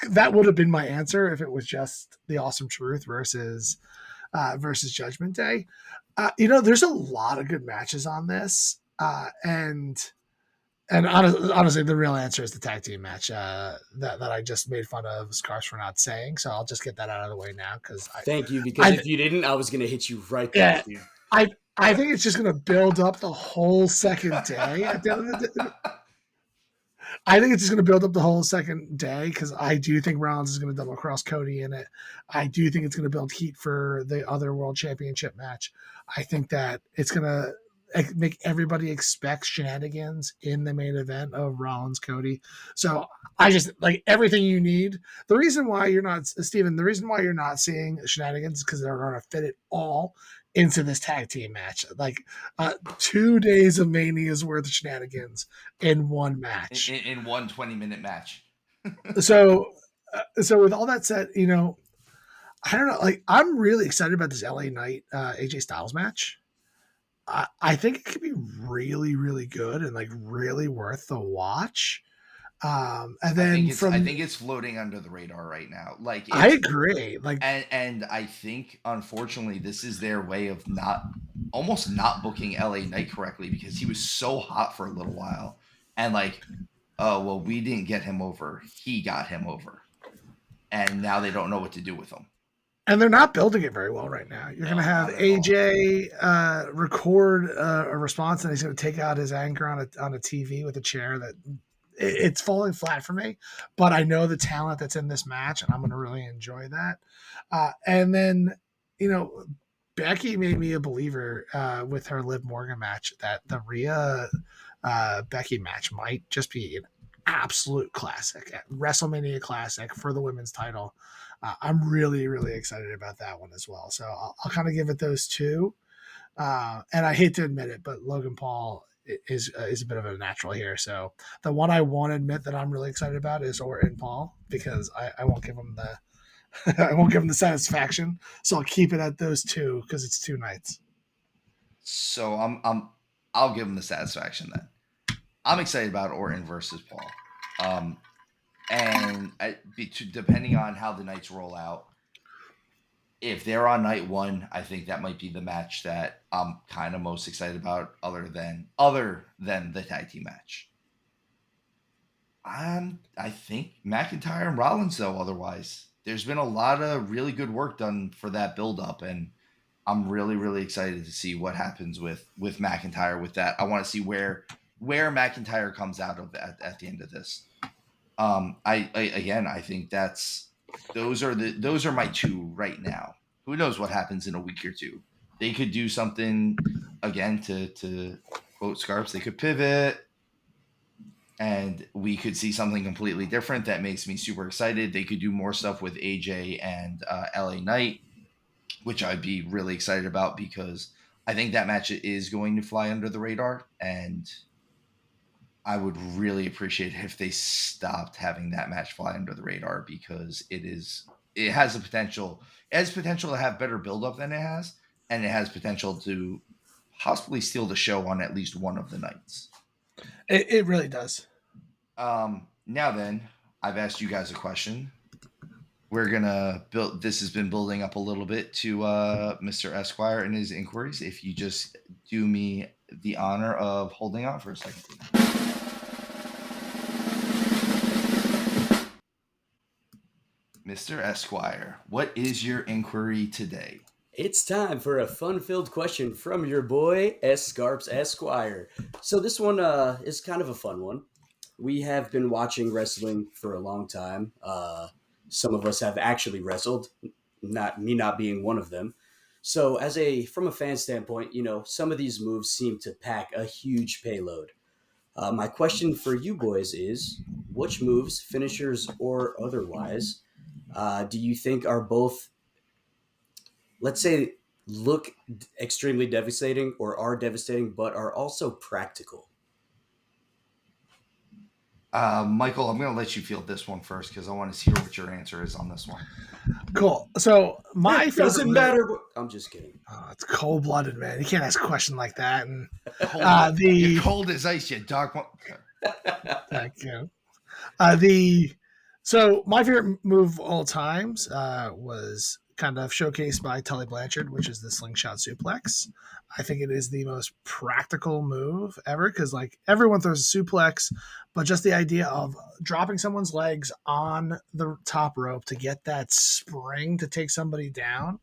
that would have been my answer if it was just the Awesome Truth versus Judgment Day. There's a lot of good matches on this, and honestly, the real answer is the tag team match that I just made fun of Scarps for not saying. So I'll just get that out of the way now because Thank you, because if you didn't, I was going to hit you right there, dude. I think it's just going to build up the whole second day at the end of the day. I think it's just going to build up the whole second day because I do think Rollins is going to double cross Cody in it. I do think it's going to build heat for the other world championship match. I think that it's going to make everybody expect shenanigans in the main event of Rollins Cody. So I just like everything you need. The reason why you're not, Steven, the reason why you're not seeing shenanigans is because they're going to fit it all into this tag team match. Like 2 days of Mania's worth of shenanigans in one match. In one 20-minute match. So with all that said, I don't know. Like, I'm really excited about this LA Knight AJ Styles match. I think it could be really, really good and like really worth the watch. And then I think it's floating under the radar right now. Like, I agree. Like, and I think unfortunately this is their way of almost not booking LA Knight correctly because he was so hot for a little while, and like, oh well, we didn't get him over. He got him over, and now they don't know what to do with him. And they're not building it very well right now. You're going to have AJ record a response, and he's going to take out his anger on a TV with a chair. That it's falling flat for me. But I know the talent that's in this match, and I'm going to really enjoy that. And then, Becky made me a believer with her Liv Morgan match that the Rhea Becky match might just be an absolute classic, WrestleMania classic for the women's title. I'm really, really excited about that one as well. So I'll kind of give it those two. And I hate to admit it, but Logan Paul is a bit of a natural here. So the one I won't admit that I'm really excited about is Orton Paul because I won't give him the I won't give him the satisfaction. So I'll keep it at those two because it's 2 nights. So I'll give him the satisfaction then. I'm excited about Orton versus Paul. And depending on how the nights roll out, if they're on night 1, I think that might be the match that I'm kind of most excited about, other than the tag team match. I think McIntyre and Rollins, though. Otherwise, there's been a lot of really good work done for that build up, and I'm really, really excited to see what happens with McIntyre with that. I want to see where McIntyre comes out of at the end of this. I think those are my 2 right now. Who knows what happens in a week or 2? They could do something again to quote Scarps. They could pivot, and we could see something completely different that makes me super excited. They could do more stuff with AJ and LA Knight, which I'd be really excited about because I think that match is going to fly under the radar, and I would really appreciate it if they stopped having that match fly under the radar because it has the potential. It has potential to have better build up than it has, and it has potential to possibly steal the show on at least one of the nights. It really does. Now then, I've asked you guys a question. We're gonna build. This has been building up a little bit to Mr. Esquire and his inquiries. If you just do me the honor of holding on for a second. Mr. Esquire, what is your inquiry today? It's time for a fun-filled question from your boy Scarps Esquire. So this one is kind of a fun one. We have been watching wrestling for a long time. Some of us have actually wrestled, not being one of them. So from a fan standpoint, some of these moves seem to pack a huge payload. My question for you boys is: which moves, finishers or otherwise, do you think are both, let's say, look extremely devastating or are devastating, but are also practical? Michael, I'm going to let you field this one first because I want to hear what your answer is on this one. Cool. So my It doesn't favorite matter. I'm just kidding. it's cold blooded, man. You can't ask a question like that. And You're cold as ice, you dog. thank you. The so my favorite move of all times was kind of showcased by Tully Blanchard, which is the slingshot suplex. I think it is the most practical move ever because like everyone throws a suplex, but just the idea of dropping someone's legs on the top rope to get that spring to take somebody down,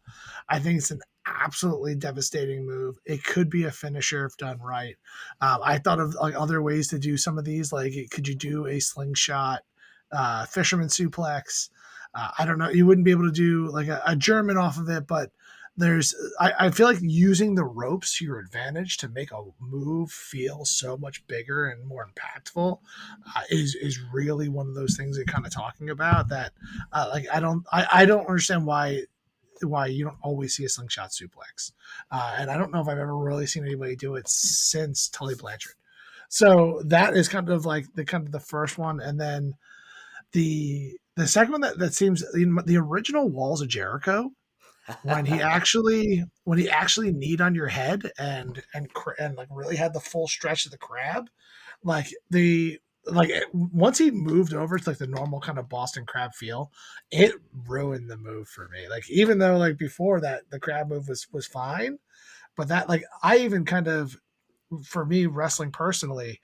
I think it's an absolutely devastating move. It could be a finisher if done right. I thought of like other ways to do some of these. Like, could you do a slingshot fisherman suplex? I don't know. You wouldn't be able to do like a German off of it, but I feel like using the ropes to your advantage to make a move feel so much bigger and more impactful is really one of those things you're kind of talking about that like I don't understand why you don't always see a slingshot suplex. And I don't know if I've ever really seen anybody do it since Tully Blanchard. So that is kind of like the first one. And then the second one that seems the original Walls of Jericho, when he actually kneed on your head and like really had the full stretch of the crab, like once he moved over to like the normal kind of Boston crab feel, it ruined the move for me. Like even though like before that the crab move was fine, but that like I even kind of for me wrestling personally,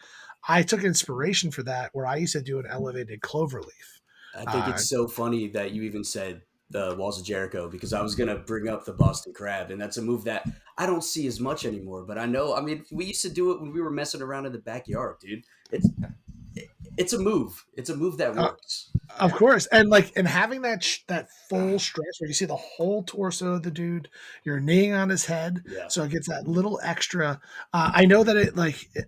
I took inspiration for that where I used to do an elevated cloverleaf. I think Uh, it's so funny that you even said the Walls of Jericho because I was gonna bring up the Boston Crab, and that's a move that I don't see as much anymore. But I know, I mean, we used to do it when we were messing around in the backyard, dude. It's a move. It's a move that uh, works. Of course, and like and having that full stretch where you see the whole torso of the dude, you're kneeing on his head, Yeah. so it gets that little extra. I know that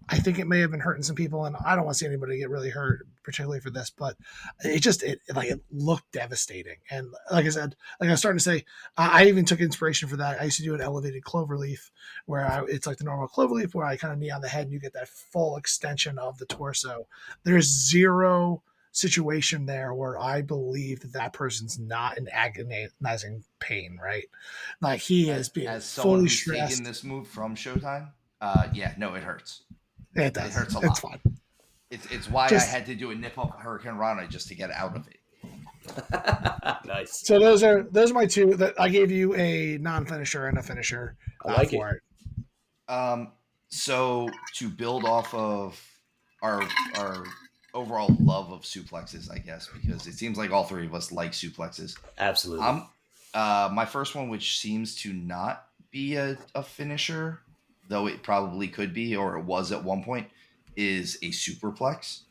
I think it may have been hurting some people, and I don't want to see anybody get really hurt, particularly for this. But it looked devastating, and like I said, like I was starting to say, I even took inspiration for that. I used to do an elevated cloverleaf where it's like the normal cloverleaf where I kind of knee on the head, and you get that full extension of the torso. There's zero situation there where I believe that person's not in agonizing pain, right? Like he is being As someone fully who's taken stressed. this move from Showtime, yeah, no, it hurts. It It does. hurts a It's lot. fine. It's why I Just had to do a nip up Hurricane Rana just to get out of it. Nice. so those are my two that I gave you a non-finisher and a finisher I like for it. it. So to build off of our overall love of suplexes, I guess, because it seems like all three of us like suplexes. Absolutely. My first one, which seems to not be a finisher, though it probably could be, or it was at one point, is a superplex.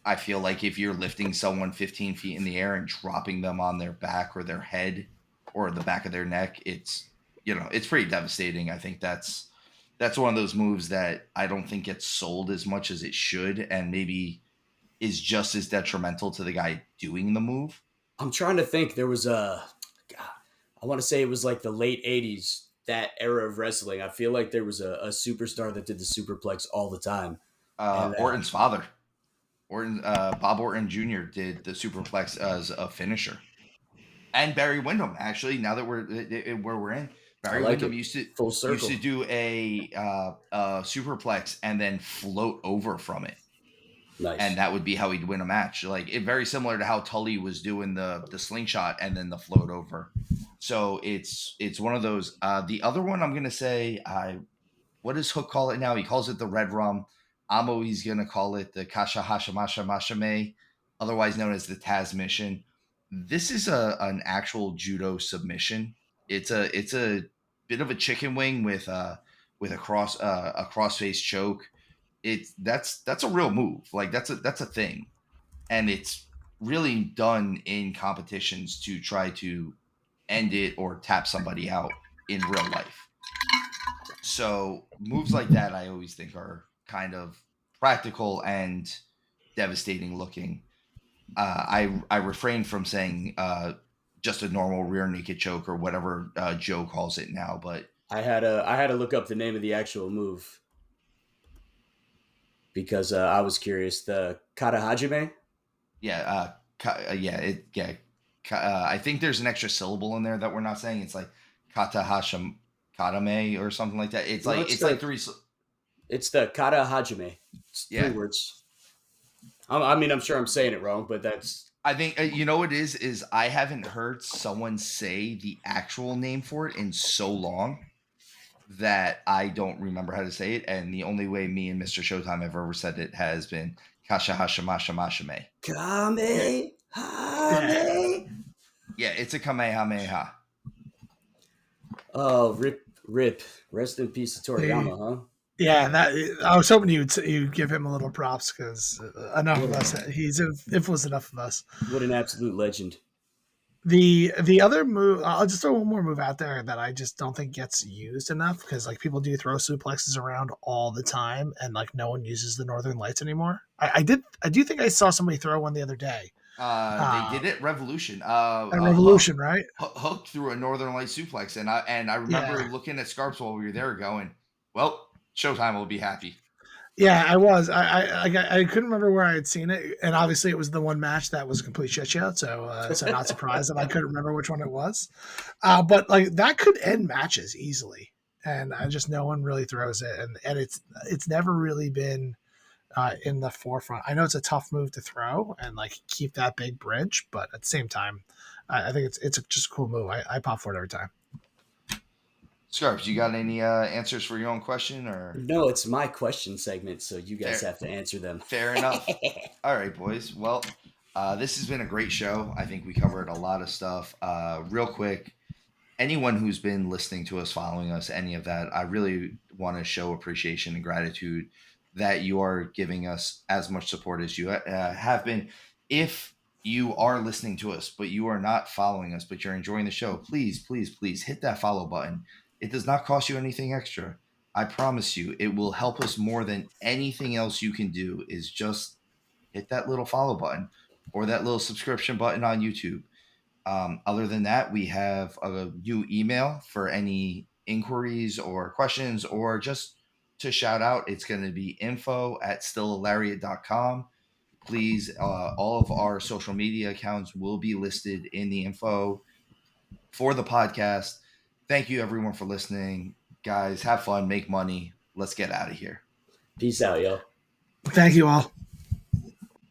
I feel like if you're lifting someone 15 feet in the air and dropping them on their back or their head or the back of their neck, it's pretty devastating. I think that's one of those moves that I don't think gets sold as much as it should, and maybe is just as detrimental to the guy doing the move. I'm trying to think. There was God, I want to say it was like the late '80s, that era of wrestling. I feel like there was a superstar that did the superplex all the time, and Orton's father, Bob Orton Jr. did the superplex as a finisher, and Barry Windham actually. Now that we're where we're in, I Barry like Windham it. Full used circle. to do a superplex and then float over from it. Nice. And that would be how he'd win a match. Like it very similar to how Tully was doing the slingshot and then the float over. So it's one of those. The other one I'm gonna say, what does Hook call it now? He calls it the red rum. I'm always gonna call it the Kasha Hashamasha Mashame, otherwise known as the Taz mission. This is an actual judo submission. It's a bit of a chicken wing with a crossface choke. That's a real move. Like that's a thing, and it's really done in competitions to try to end it or tap somebody out in real life. So moves like that, I always think are kind of practical and devastating looking. I refrain from saying just a normal rear naked choke or whatever Joe calls it now, but I had to look up the name of the actual move because I was curious. The kata hajime. yeah, I think there's an extra syllable in there that we're not saying. It's like kata hashim katame or something like that. It's No, like it's like three. It's the kata hajime. It's Yeah. 3 words. I mean, I'm sure I'm saying it wrong, but that's. I think you know what it is I haven't heard someone say the actual name for it in so long that I don't remember how to say it. And the only way me and Mr. Showtime have ever said it has been Kasha Hashamashame. Kame Hame. Yeah, it's a Kamehameha. Oh, rip. Rest in peace to Toriyama, huh? Yeah, that I was hoping you'd give him a little props because enough of us. He's influenced enough of us. What an absolute legend. The other move, I'll just throw one more move out there that I just don't think gets used enough because like people do throw suplexes around all the time and like no one uses the Northern Lights anymore. I do think I saw somebody throw one the other day. They did it Revolution. At Revolution, right? Hook through a Northern Light suplex, and I remember looking at Scarps while we were there, going, "Well, Showtime will be happy." Yeah, I was. I couldn't remember where I had seen it, and obviously it was the one match that was a complete shit show. So not surprised that I couldn't remember which one it was. But like that could end matches easily, and I just no one really throws it, and it's never really been in the forefront. I know it's a tough move to throw and like keep that big bridge, but at the same time, I think it's just a cool move. I pop for it every time. Scarps, you got any answers for your own question or? No, it's my question segment, so you guys have to answer them. Fair enough. All right, boys. Well, this has been a great show. I think we covered a lot of stuff. Real quick, anyone who's been listening to us, following us, any of that, I really want to show appreciation and gratitude that you are giving us as much support as you have been. If you are listening to us, but you are not following us, but you're enjoying the show, please, please, please hit that follow button. It does not cost you anything extra. I promise you, it will help us more than anything else you can do is just hit that little follow button or that little subscription button on YouTube. Other than that, we have a new email for any inquiries or questions or just to shout out. It's going to be info@stillalariat.com. Please, all of our social media accounts will be listed in the info for the podcast. Thank you, everyone, for listening. Guys, have fun, make money. Let's get out of here. Peace out, yo. Thank you all.